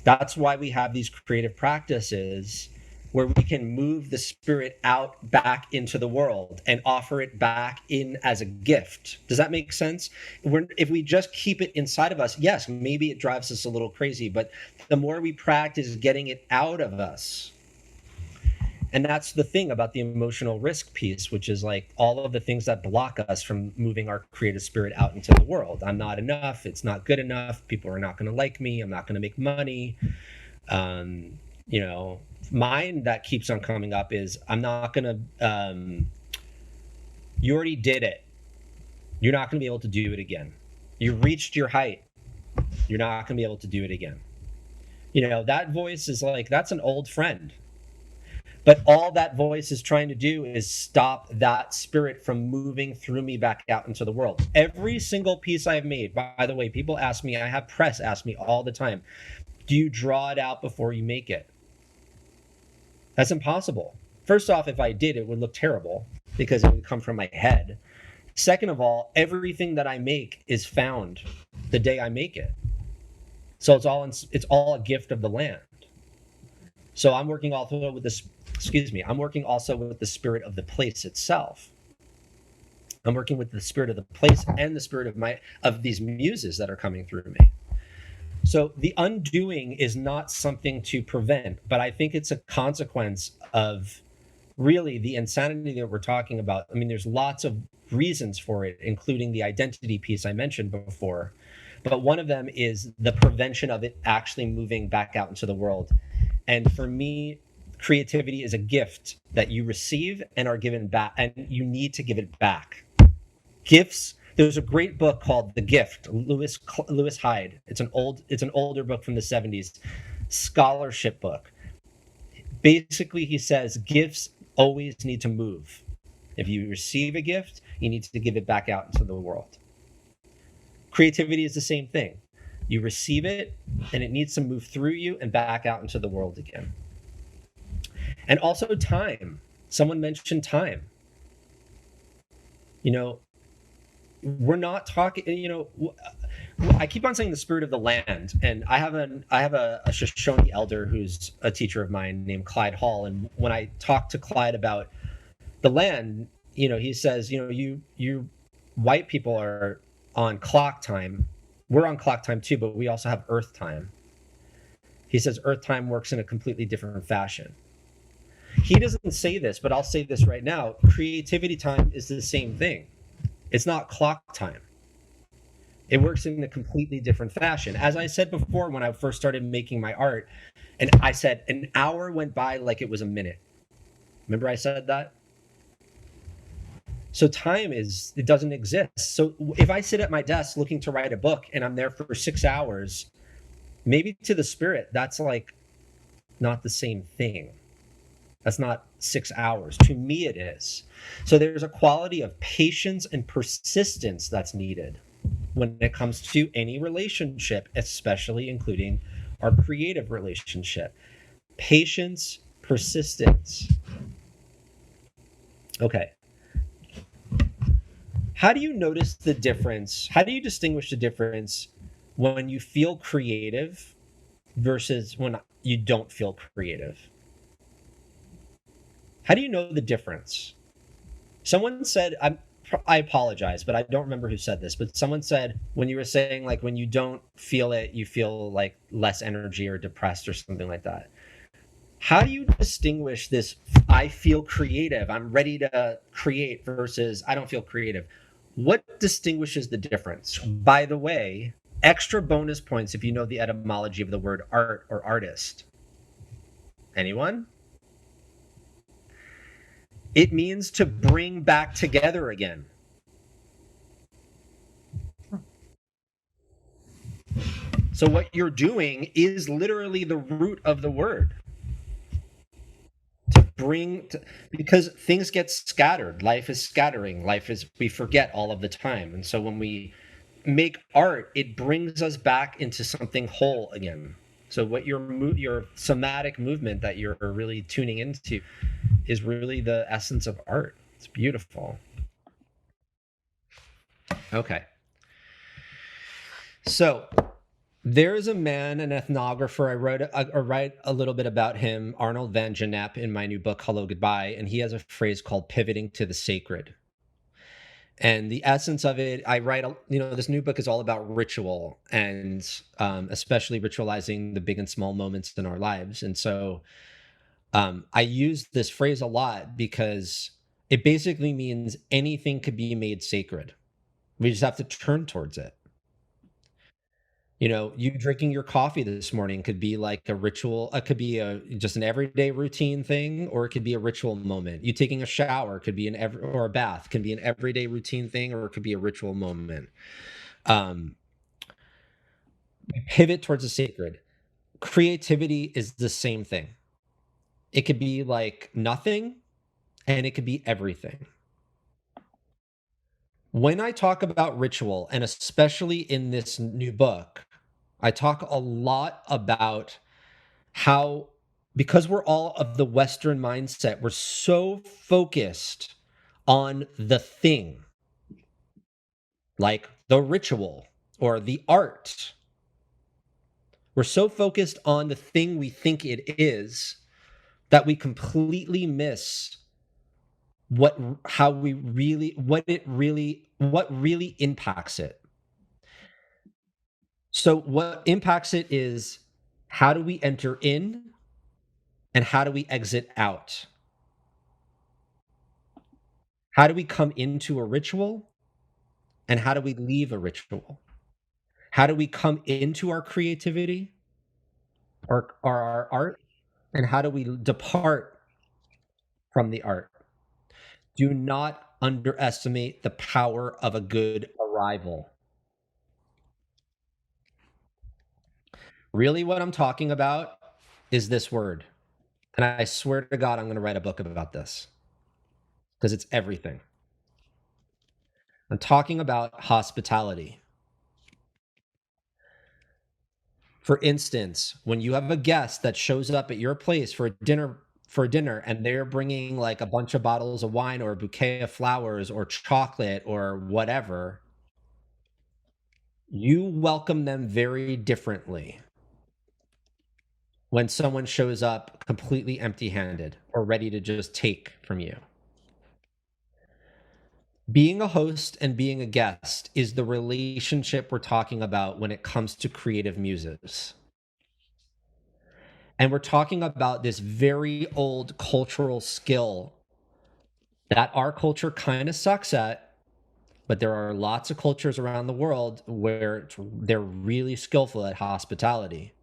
That's why we have these creative practices where we can move the spirit out back into the world and offer it back in as a gift. Does that make sense? If we just keep it inside of us, yes, maybe it drives us a little crazy, but the more we practice getting it out of us, and that's the thing about the emotional risk piece, which is like all of the things that block us from moving our creative spirit out into the world. I'm not enough. It's not good enough. People are not going to like me. I'm not going to make money. Um, you know, mine that keeps on coming up is I'm not going to, you already did it. You're not going to be able to do it again. You reached your height. You're not going to be able to do it again. You know, that voice is like, that's an old friend. But all that voice is trying to do is stop that spirit from moving through me back out into the world. Every single piece I've made, by the way, people ask me, I have press ask me all the time, do you draw it out before you make it? That's impossible. First off, if I did, it would look terrible because it would come from my head. Second of all, everything that I make is found the day I make it. So it's all a gift of the land. So I'm working also with this, I'm working also with the spirit of the place itself. I'm working with the spirit of the place and the spirit of these muses that are coming through me. So the undoing is not something to prevent, but I think it's a consequence of really the insanity that we're talking about. I mean, there's lots of reasons for it, including the identity piece I mentioned before. But one of them is the prevention of it actually moving back out into the world. And for me, creativity is a gift that you receive and are given back, and you need to give it back. Gifts. There's a great book called The Gift, Lewis Hyde. It's an older book from the 70s, scholarship book. Basically, he says gifts always need to move. If you receive a gift, you need to give it back out into the world. Creativity is the same thing. You receive it, and it needs to move through you and back out into the world again. And also time. Someone mentioned time. You know, we're not talking, you know, I keep on saying the spirit of the land, and I have a Shoshone elder who's a teacher of mine named Clyde Hall, and when I talk to Clyde about the land, you know, he says, you know, you white people are on clock time. We're on clock time too, but we also have earth time. He says earth time works in a completely different fashion. He doesn't say this, but I'll say this right now. Creativity time is the same thing. It's not clock time. It works in a completely different fashion. As I said before, when I first started making my art, and I said an hour went by like it was a minute. Remember I said that? So time it doesn't exist. So if I sit at my desk looking to write a book and I'm there for 6 hours, maybe to the spirit, that's like not the same thing. That's not 6 hours. To me, it is. So there's a quality of patience and persistence that's needed when it comes to any relationship, especially including our creative relationship. Patience, persistence. Okay. How do you notice the difference? How do you distinguish the difference when you feel creative versus when you don't feel creative? How do you know the difference? Someone said, I apologize, but I don't remember who said this, but someone said when you were saying like when you don't feel it, you feel like less energy or depressed or something like that. How do you distinguish this I feel creative, I'm ready to create versus I don't feel creative? What distinguishes the difference? By the way, extra bonus points if you know the etymology of the word art or artist. Anyone? It means to bring back together again. So what you're doing is literally the root of the word. Because things get scattered. Life is scattering. We forget all of the time. And so when we make art, it brings us back into something whole again. So what your somatic movement that you're really tuning into is really the essence of art. It's beautiful. Okay. So there is a man, an ethnographer. I write a little bit about him, Arnold van Gennep, in my new book, Hello, Goodbye. And he has a phrase called pivoting to the sacred. And the essence of it, this new book is all about ritual and especially ritualizing the big and small moments in our lives. And so I use this phrase a lot because it basically means anything could be made sacred. We just have to turn towards it. You drinking your coffee this morning could be like a ritual. It could be just an everyday routine thing, or it could be a ritual moment. You taking a shower could be or a bath can be an everyday routine thing, or it could be a ritual moment. Pivot towards the sacred. Creativity is the same thing. It could be like nothing, and it could be everything. When I talk about ritual, and especially in this new book, I talk a lot about how, because we're all of the Western mindset, we're so focused on the thing, like the ritual or the art. We're so focused on the thing we think it is that we completely miss what really impacts it. So what impacts it is how do we enter in and how do we exit out? How do we come into a ritual and how do we leave a ritual? How do we come into our creativity or our art and how do we depart from the art? Do not underestimate the power of a good arrival. Really, what I'm talking about is this word. And I swear to God, I'm going to write a book about this because it's everything. I'm talking about hospitality. For instance, when you have a guest that shows up at your place for dinner and they're bringing like a bunch of bottles of wine or a bouquet of flowers or chocolate or whatever, you welcome them very differently when someone shows up completely empty-handed or ready to just take from you. Being a host and being a guest is the relationship we're talking about when it comes to creative muses. And we're talking about this very old cultural skill that our culture kind of sucks at, but there are lots of cultures around the world where they're really skillful at hospitality.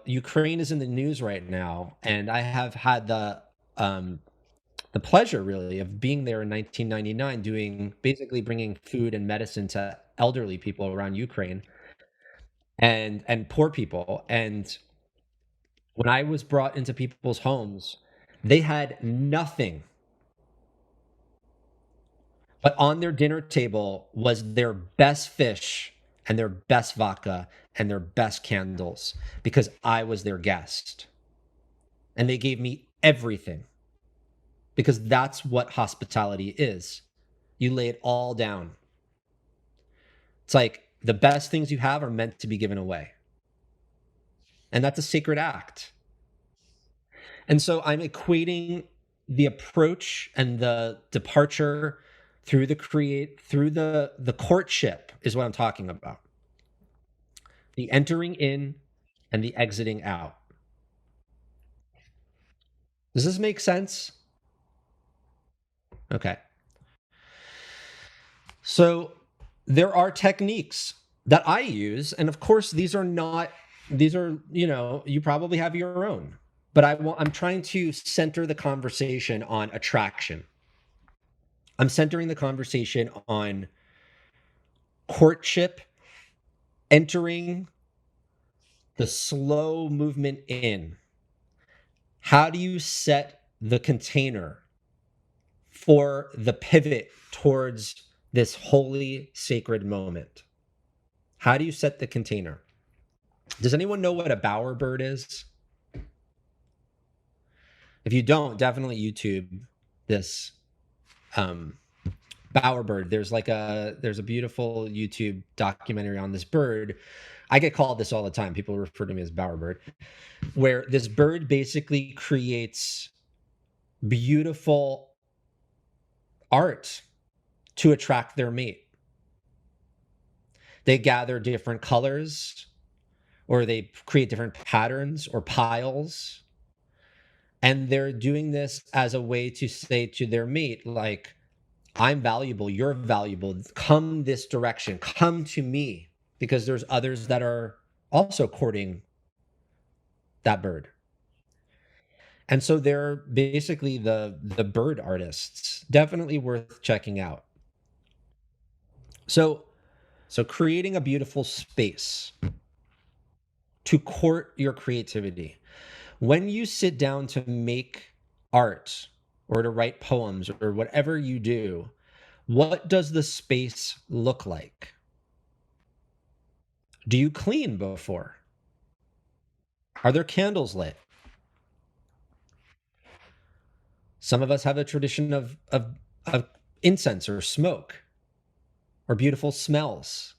Ukraine is in the news right now, and I have had the pleasure really of being there in 1999 basically bringing food and medicine to elderly people around Ukraine and poor people. And when I was brought into people's homes, they had nothing. But on their dinner table was their best fish and their best vodka and their best candles because I was their guest. And they gave me everything because that's what hospitality is. You lay it all down. It's like The best things you have are meant to be given away. And that's a sacred act. And so I'm equating the approach and the departure through the courtship is what I'm talking about. The entering in and the exiting out. Does this make sense? Okay. So there are techniques that I use, and of course these are, you probably have your own, but I'm trying to center the conversation on attraction. I'm centering the conversation on courtship, entering, the slow movement in. How do you set the container for the pivot towards this holy, sacred moment? How do you set the container? Does anyone know what a bowerbird is? If you don't, definitely YouTube this bowerbird. There's a beautiful YouTube documentary on this bird. I get called this all the time. People refer to me as bowerbird, where this bird basically creates beautiful art to attract their mate. They gather different colors, or they create different patterns or piles. And they're doing this as a way to say to their mate, like, I'm valuable, you're valuable, come this direction, come to me, because there's others that are also courting that bird. And so they're basically the bird artists. Definitely worth checking out. So creating a beautiful space to court your creativity. When you sit down to make art or to write poems or whatever you do, what does the space look like? Do you clean before? Are there candles lit? Some of us have a tradition of incense or smoke or beautiful smells.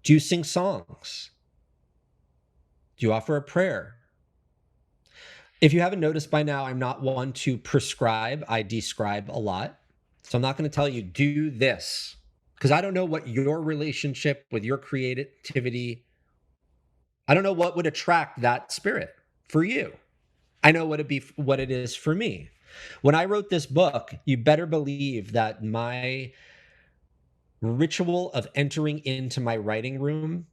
Do you sing songs? Do you offer a prayer? If you haven't noticed by now, I'm not one to prescribe. I describe a lot. So I'm not going to tell you, do this, because I don't know what your relationship with your creativity, I don't know what would attract that spirit for you. I know what it is for me. When I wrote this book, you better believe that my ritual of entering into my writing room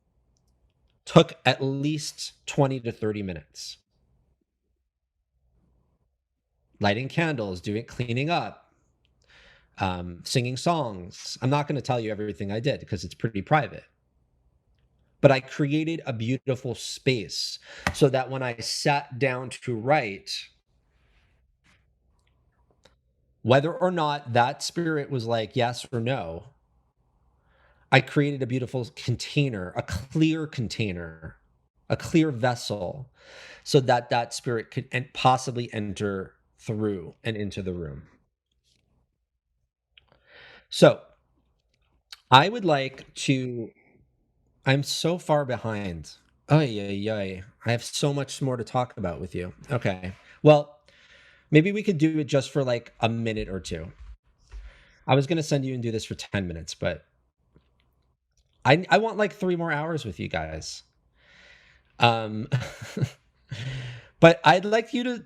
took at least 20 to 30 minutes. Lighting candles, cleaning up, singing songs. I'm not going to tell you everything I did because it's pretty private. But I created a beautiful space so that when I sat down to write, whether or not that spirit was like yes or no, I created a beautiful container, a clear container, a clear vessel, so that that spirit could possibly enter through and into the room. So I would like to, I'm so far behind. I have so much more to talk about with you. Okay. Well, maybe we could do it just for like a minute or two. I was going to send you and do this for 10 minutes, but I want like 3 more hours with you guys. But I'd like you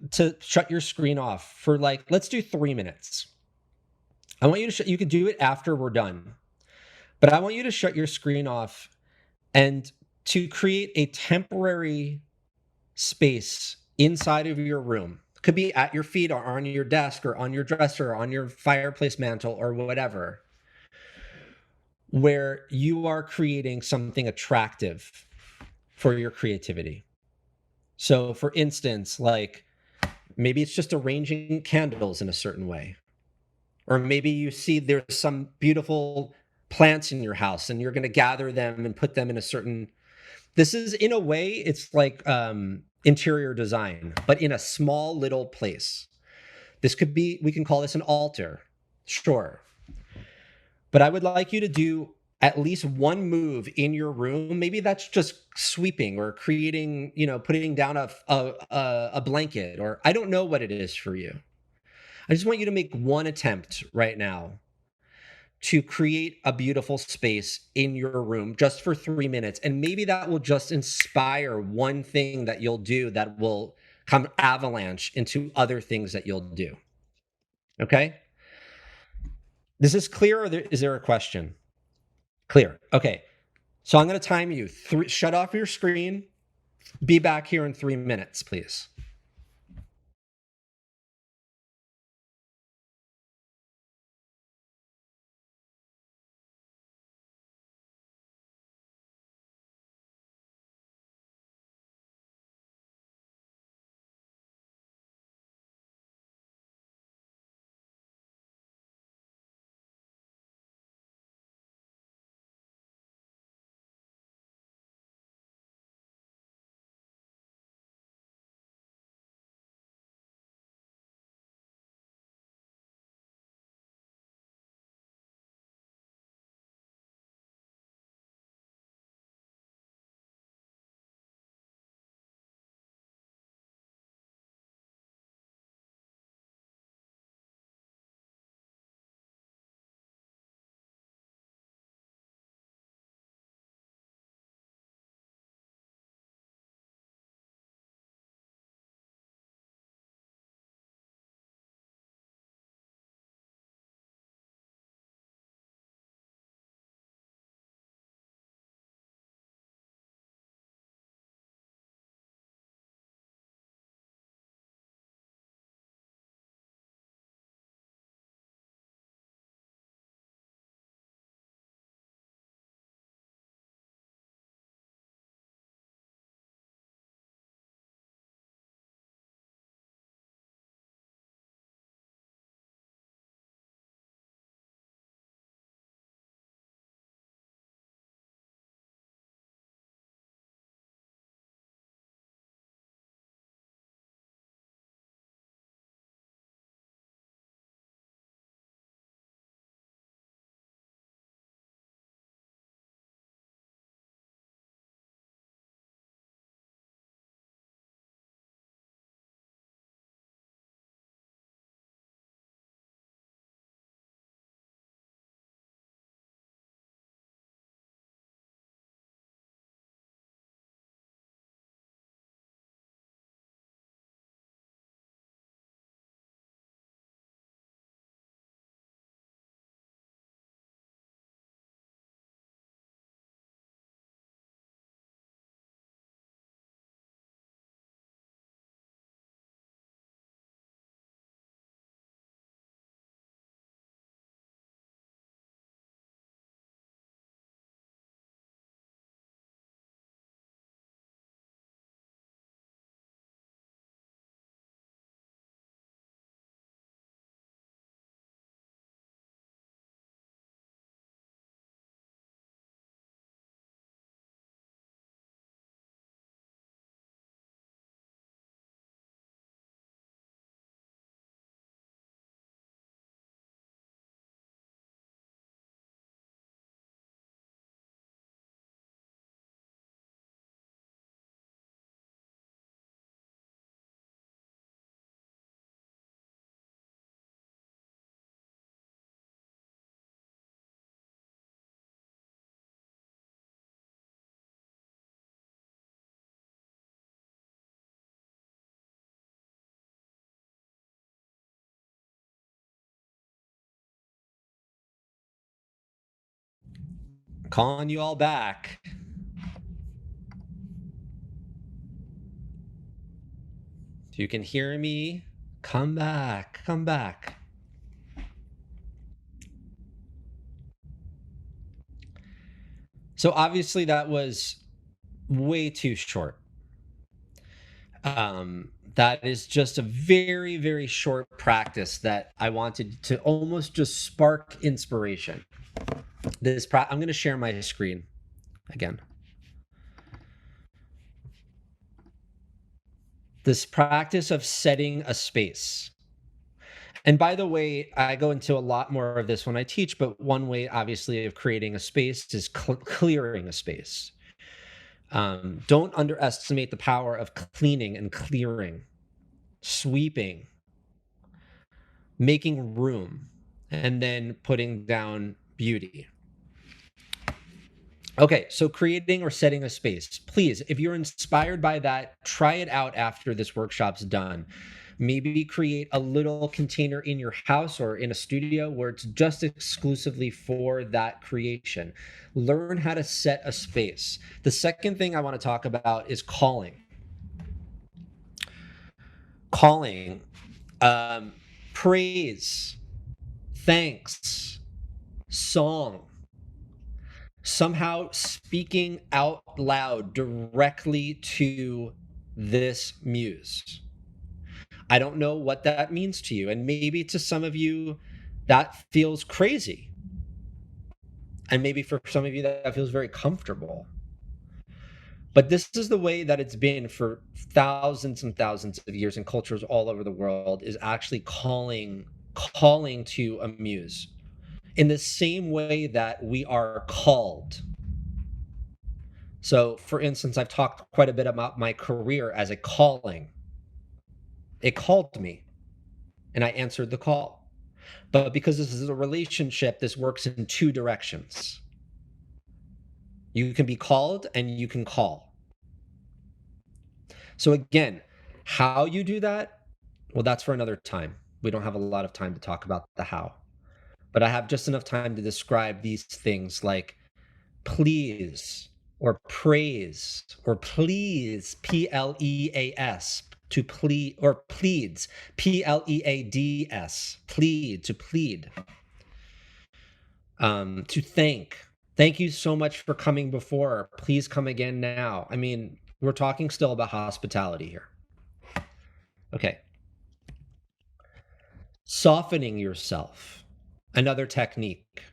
to shut your screen off for like, let's do 3 minutes. I want you to you could do it after we're done, but I want you to shut your screen off and to create a temporary space inside of your room. It could be at your feet or on your desk or on your dresser or on your fireplace mantle or whatever, where you are creating something attractive for your creativity. So for instance, like maybe it's just arranging candles in a certain way. Or maybe you see there's some beautiful plants in your house and you're going to gather them and put them in a certain, this is in a way, it's like interior design, but in a small little place. This could be, we can call this an altar. Sure. But I would like you to do at least one move in your room. Maybe that's just sweeping or creating, putting down a blanket, or I don't know what it is for you. I just want you to make one attempt right now to create a beautiful space in your room just for 3 minutes. And maybe that will just inspire one thing that you'll do that will come avalanche into other things that you'll do. Okay? This is clear, or is there a question? Clear. Okay. So I'm going to time you. Shut off your screen. Be back here in 3 minutes, please. Calling you all back. If you can hear me, come back. Come back. So obviously that was way too short. That is just a very, very short practice that I wanted to almost just spark inspiration. I'm going to share my screen again. This practice of setting a space. And by the way, I go into a lot more of this when I teach, but one way, obviously, of creating a space is clearing a space. Don't underestimate the power of cleaning and clearing, sweeping, making room, and then putting down beauty. Okay, so creating or setting a space. Please, if you're inspired by that, try it out after this workshop's done. Maybe create a little container in your house or in a studio where it's just exclusively for that creation. Learn how to set a space. The second thing I want to talk about is calling. Calling, praise, thanks, song, somehow speaking out loud directly to this muse. I don't know what that means to you. And maybe to some of you, that feels crazy. And maybe for some of you, that feels very comfortable. But this is the way that it's been for thousands and thousands of years in cultures all over the world, is actually calling to a muse in the same way that we are called. So, for instance, I've talked quite a bit about my career as a calling. It called me, and I answered the call. But because this is a relationship, this works in two directions. You can be called and you can call. So, again, how you do that, well, that's for another time. We don't have a lot of time to talk about the how. But I have just enough time to describe these things like please, or praise, or please, P-L-E-A-S, to plead, or pleads, P-L-E-A-D-S, plead, to plead, to thank you so much for coming before, please come again now. I mean, we're talking still about hospitality here. Okay. Softening yourself, another technique.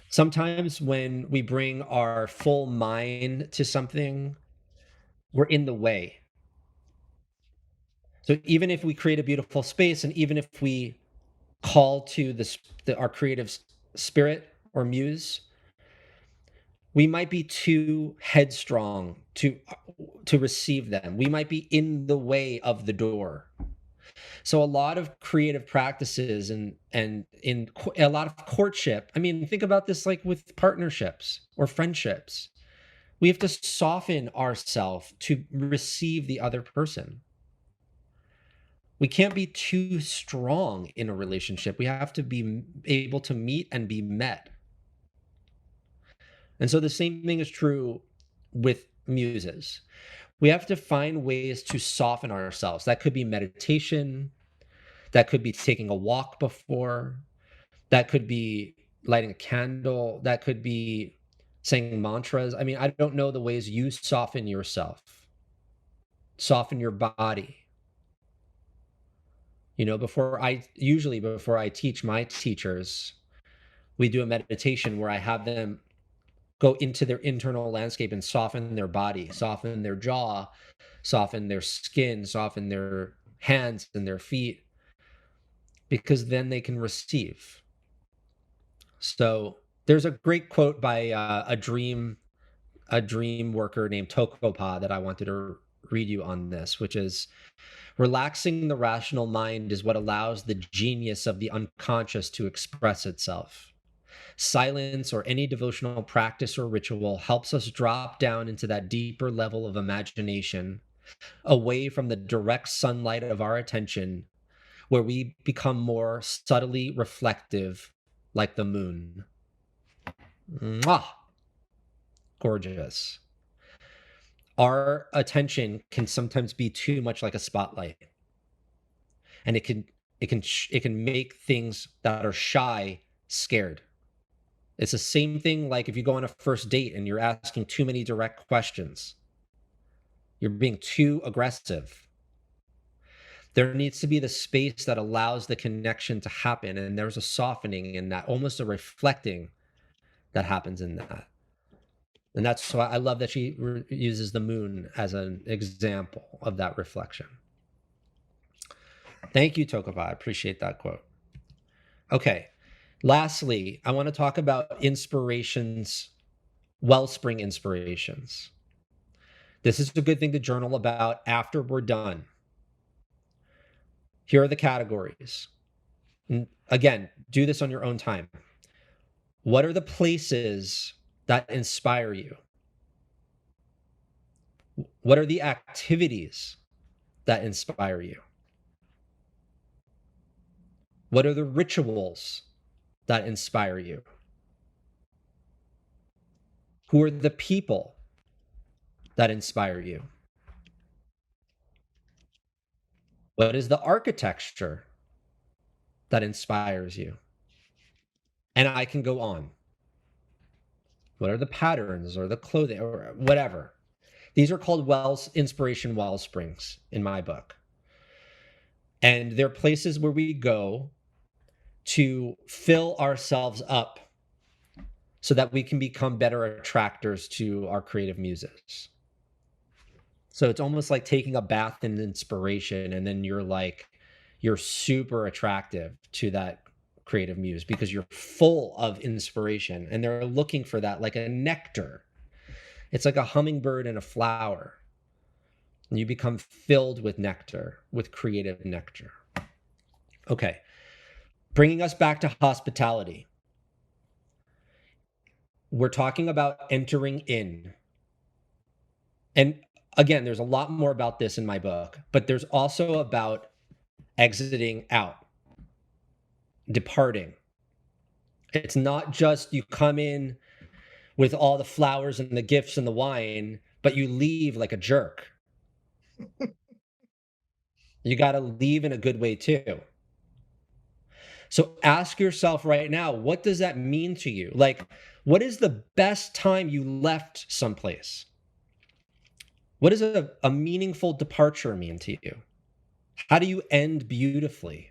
Sometimes when we bring our full mind to something, we're in the way. So even if we create a beautiful space, and even if we call to our creative spirit or muse, we might be too headstrong to receive them. We might be in the way of the door. So a lot of creative practices and in a lot of courtship. I mean, think about this like with partnerships or friendships. We have to soften ourselves to receive the other person. We can't be too strong in a relationship. We have to be able to meet and be met. And so the same thing is true with muses. We have to find ways to soften ourselves. That could be meditation. That could be taking a walk before. That could be lighting a candle. That could be saying mantras. I mean, I don't know the ways you soften yourself, soften your body. You know, before I teach my teachers, we do a meditation where I have them go into their internal landscape and soften their body, soften their jaw, soften their skin, soften their hands and their feet, because then they can receive. So there's a great quote by a dream worker named Tokopa that I wanted to read you on this, which is, relaxing the rational mind is what allows the genius of the unconscious to express itself. Silence or any devotional practice or ritual helps us drop down into that deeper level of imagination, away from the direct sunlight of our attention, where we become more subtly reflective, like the moon. Mwah! Gorgeous. Our attention can sometimes be too much like a spotlight, and it can make things that are shy scared. It's the same thing like if you go on a first date and you're asking too many direct questions. You're being too aggressive. There needs to be the space that allows the connection to happen, and there's a softening in that, almost a reflecting that happens in that. And that's why I love that she uses the moon as an example of that reflection. Thank you, Tokova. I appreciate that quote. Okay. Lastly, I want to talk about inspirations, wellspring inspirations. This is a good thing to journal about after we're done. Here are the categories. Again, do this on your own time. What are the places that inspire you? What are the activities that inspire you? What are the rituals that inspire you? Who are the people that inspire you? What is the architecture that inspires you? And I can go on. What are the patterns or the clothing or whatever? These are called inspiration well springs in my book. And they're places where we go to fill ourselves up so that we can become better attractors to our creative muses. So it's almost like taking a bath in inspiration, and then you're super attractive to that creative muse because you're full of inspiration, and they're looking for that like a nectar. It's like a hummingbird and a flower. And you become filled with nectar, with creative nectar. Okay. Bringing us back to hospitality. We're talking about entering in. And again, there's a lot more about this in my book, but there's also about exiting out, departing. It's not just you come in with all the flowers and the gifts and the wine, but you leave like a jerk. You got to leave in a good way too. So ask yourself right now, what does that mean to you? Like, what is the best time you left someplace? What does a meaningful departure mean to you? How do you end beautifully?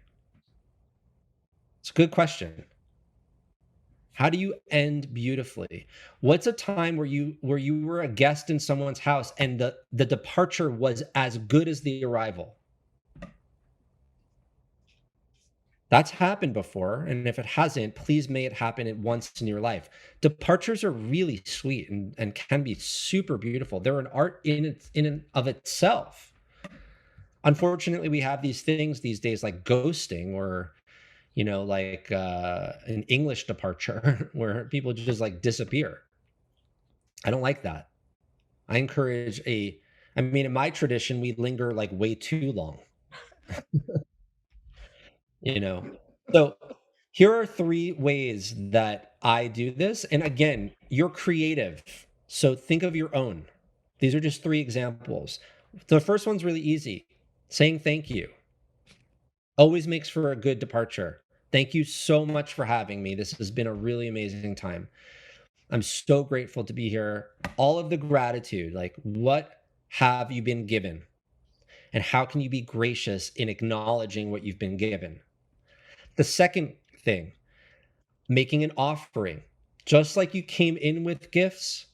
It's a good question. How do you end beautifully? What's a time where you were a guest in someone's house and the departure was as good as the arrival? That's happened before, and if it hasn't, please may it happen at once in your life. Departures are really sweet and can be super beautiful. They're an art in and of itself. Unfortunately, we have these things these days like ghosting or like an English departure where people just like disappear. I don't like that. I encourage in my tradition, we linger like way too long. you know so here are 3 ways that I do this, and again, you're creative, so think of your own. These are just 3 examples. The first one's really easy. Saying thank you always makes for a good departure. Thank you so much for having me. This has been a really amazing time. I'm so grateful to be here. All of the gratitude, like, what have you been given, and how can you be gracious in acknowledging what you've been given? The second thing, making an offering. Just like you came in with gifts,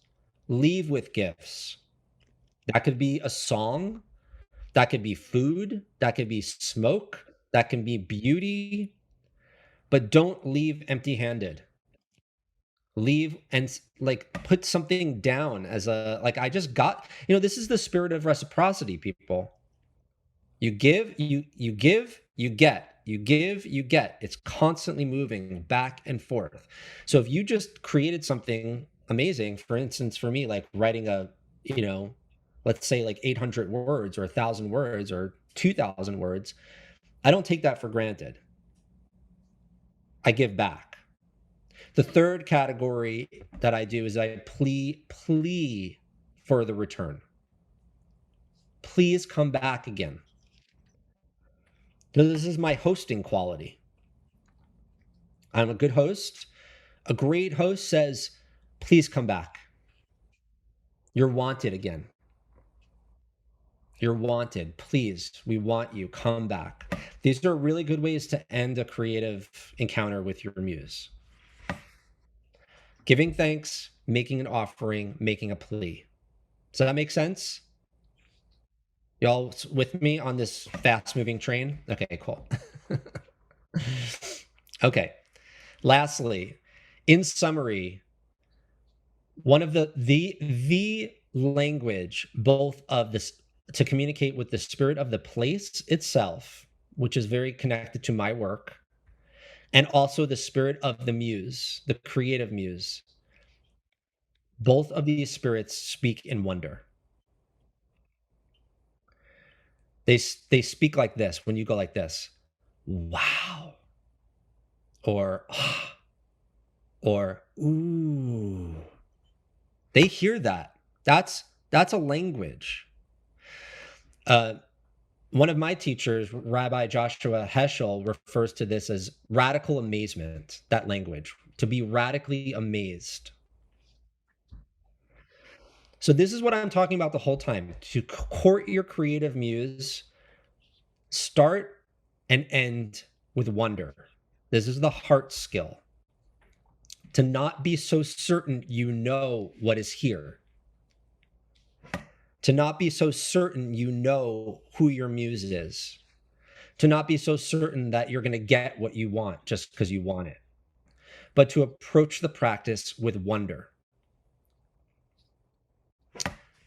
leave with gifts. That could be a song, that could be food, that could be smoke, that can be beauty, but don't leave empty-handed. Leave and like put something down as a like I just got, this is the spirit of reciprocity, people. You give, you give, you get. You give, you get. It's constantly moving back and forth. So if you just created something amazing, for instance, for me, like writing let's say like 800 words or 1,000 words or 2,000 words, I don't take that for granted. I give back. The third category that I do is I plea for the return. Please come back again. This is my hosting quality. I'm a good host. A great host says, please come back. You're wanted again. You're wanted. Please, we want you. Come back. These are really good ways to end a creative encounter with your muse. Giving thanks, making an offering, making a plea. Does that make sense? Y'all with me on this fast-moving train? Okay, cool. Okay. Lastly, in summary, one of the language both of this to communicate with the spirit of the place itself, which is very connected to my work, and also the spirit of the muse, the creative muse. Both of these spirits speak in wonder. They speak like this when you go like this. Wow. Or ah, or ooh. They hear that. That's a language. Uh, One of my teachers, Rabbi Joshua Heschel, refers to this as radical amazement, that language, to be radically amazed. So, this is what I'm talking about the whole time. To court your creative muse, start and end with wonder. This is the heart skill. To not be so certain you know what is here. To not be so certain you know who your muse is. To not be so certain that you're going to get what you want just because you want it, but to approach the practice with wonder.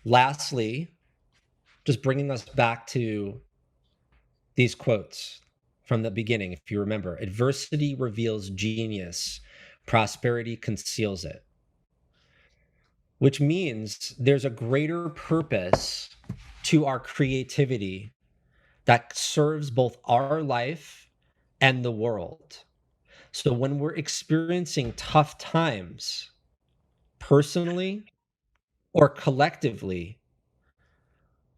Lastly, just bringing us back to these quotes from the beginning, if you remember, adversity reveals genius, prosperity conceals it, which means there's a greater purpose to our creativity that serves both our life and the world. So when we're experiencing tough times, personally or collectively,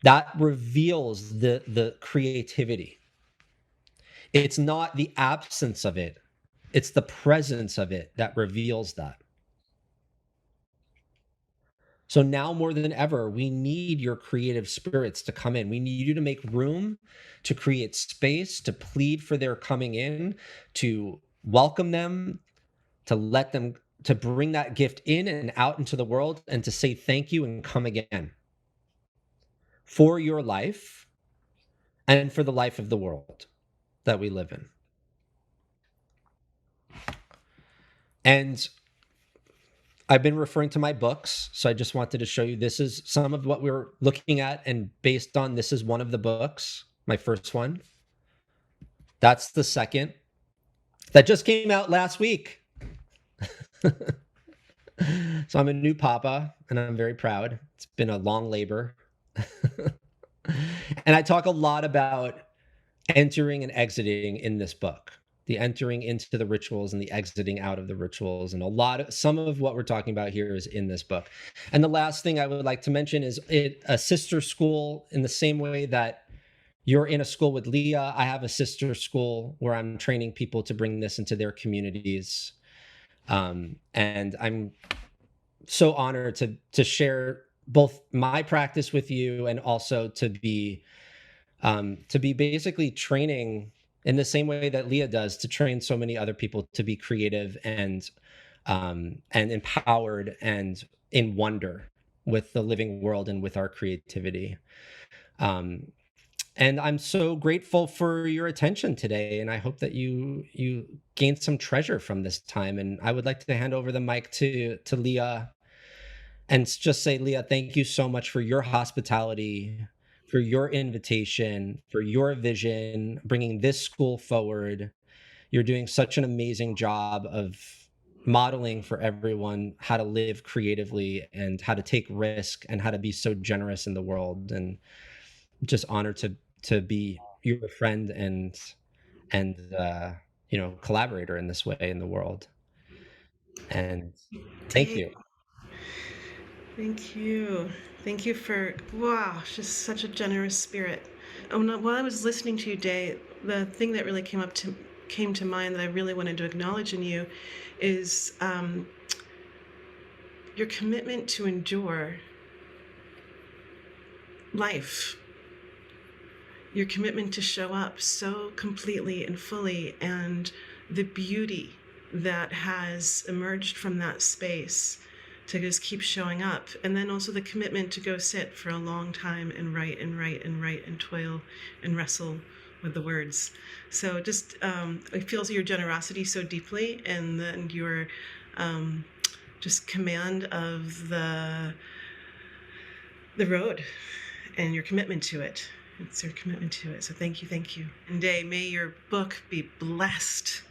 that reveals the creativity. It's not the absence of it, it's the presence of it that reveals that. So now more than ever, we need your creative spirits to come in. We need you to make room, to create space, to plead for their coming in, to welcome them, to let them, to bring that gift in and out into the world, and to say thank you and come again for your life and for the life of the world that we live in. And I've been referring to my books, so I just wanted to show you this is some of what we're looking at, and based on this is one of the books, my first one. That's the second. That just came out last week. So I'm a new papa, and I'm very proud. It's been a long labor. And I talk a lot about entering and exiting in this book, the entering into the rituals and the exiting out of the rituals. And some of what we're talking about here is in this book. And the last thing I would like to mention is a sister school, in the same way that you're in a school with Leah. I have a sister school where I'm training people to bring this into their communities. And I'm so honored to share both my practice with you, and also to be basically training in the same way that Leah does, to train so many other people to be creative and empowered and in wonder with the living world and with our creativity. And I'm so grateful for your attention today, and I hope that you gained some treasure from this time. And I would like to hand over the mic to Leah, and just say, Leah, thank you so much for your hospitality, for your invitation, for your vision, bringing this school forward. You're doing such an amazing job of modeling for everyone how to live creatively and how to take risk and how to be so generous in the world. And just honored to be your friend and collaborator in this way in the world. And thank Dave, you. thank you. Thank you for, wow, just such a generous spirit. Oh, no, while I was listening to you, Dave, the thing that really came to mind that I really wanted to acknowledge in you is your commitment to endure life, your commitment to show up so completely and fully, and the beauty that has emerged from that space to just keep showing up. And then also the commitment to go sit for a long time and write and write and write and toil and wrestle with the words. So just it feels your generosity so deeply, and then your just command of the road and your commitment to it. It's your commitment to it. So thank you, thank you. And Day, may your book be blessed.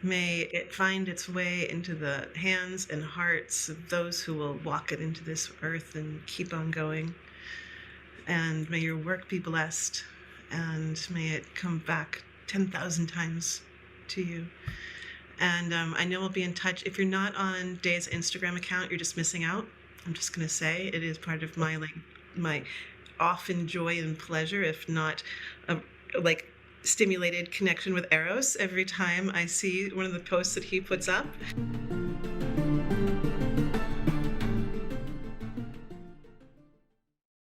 May it find its way into the hands and hearts of those who will walk it into this earth and keep on going. And may your work be blessed, and may it come back 10,000 times to you. And I know we'll be in touch. If you're not on Day's Instagram account, you're just missing out. I'm just going to say it is part of my my often joy and pleasure, if not stimulated connection with Eros every time I see one of the posts that he puts up.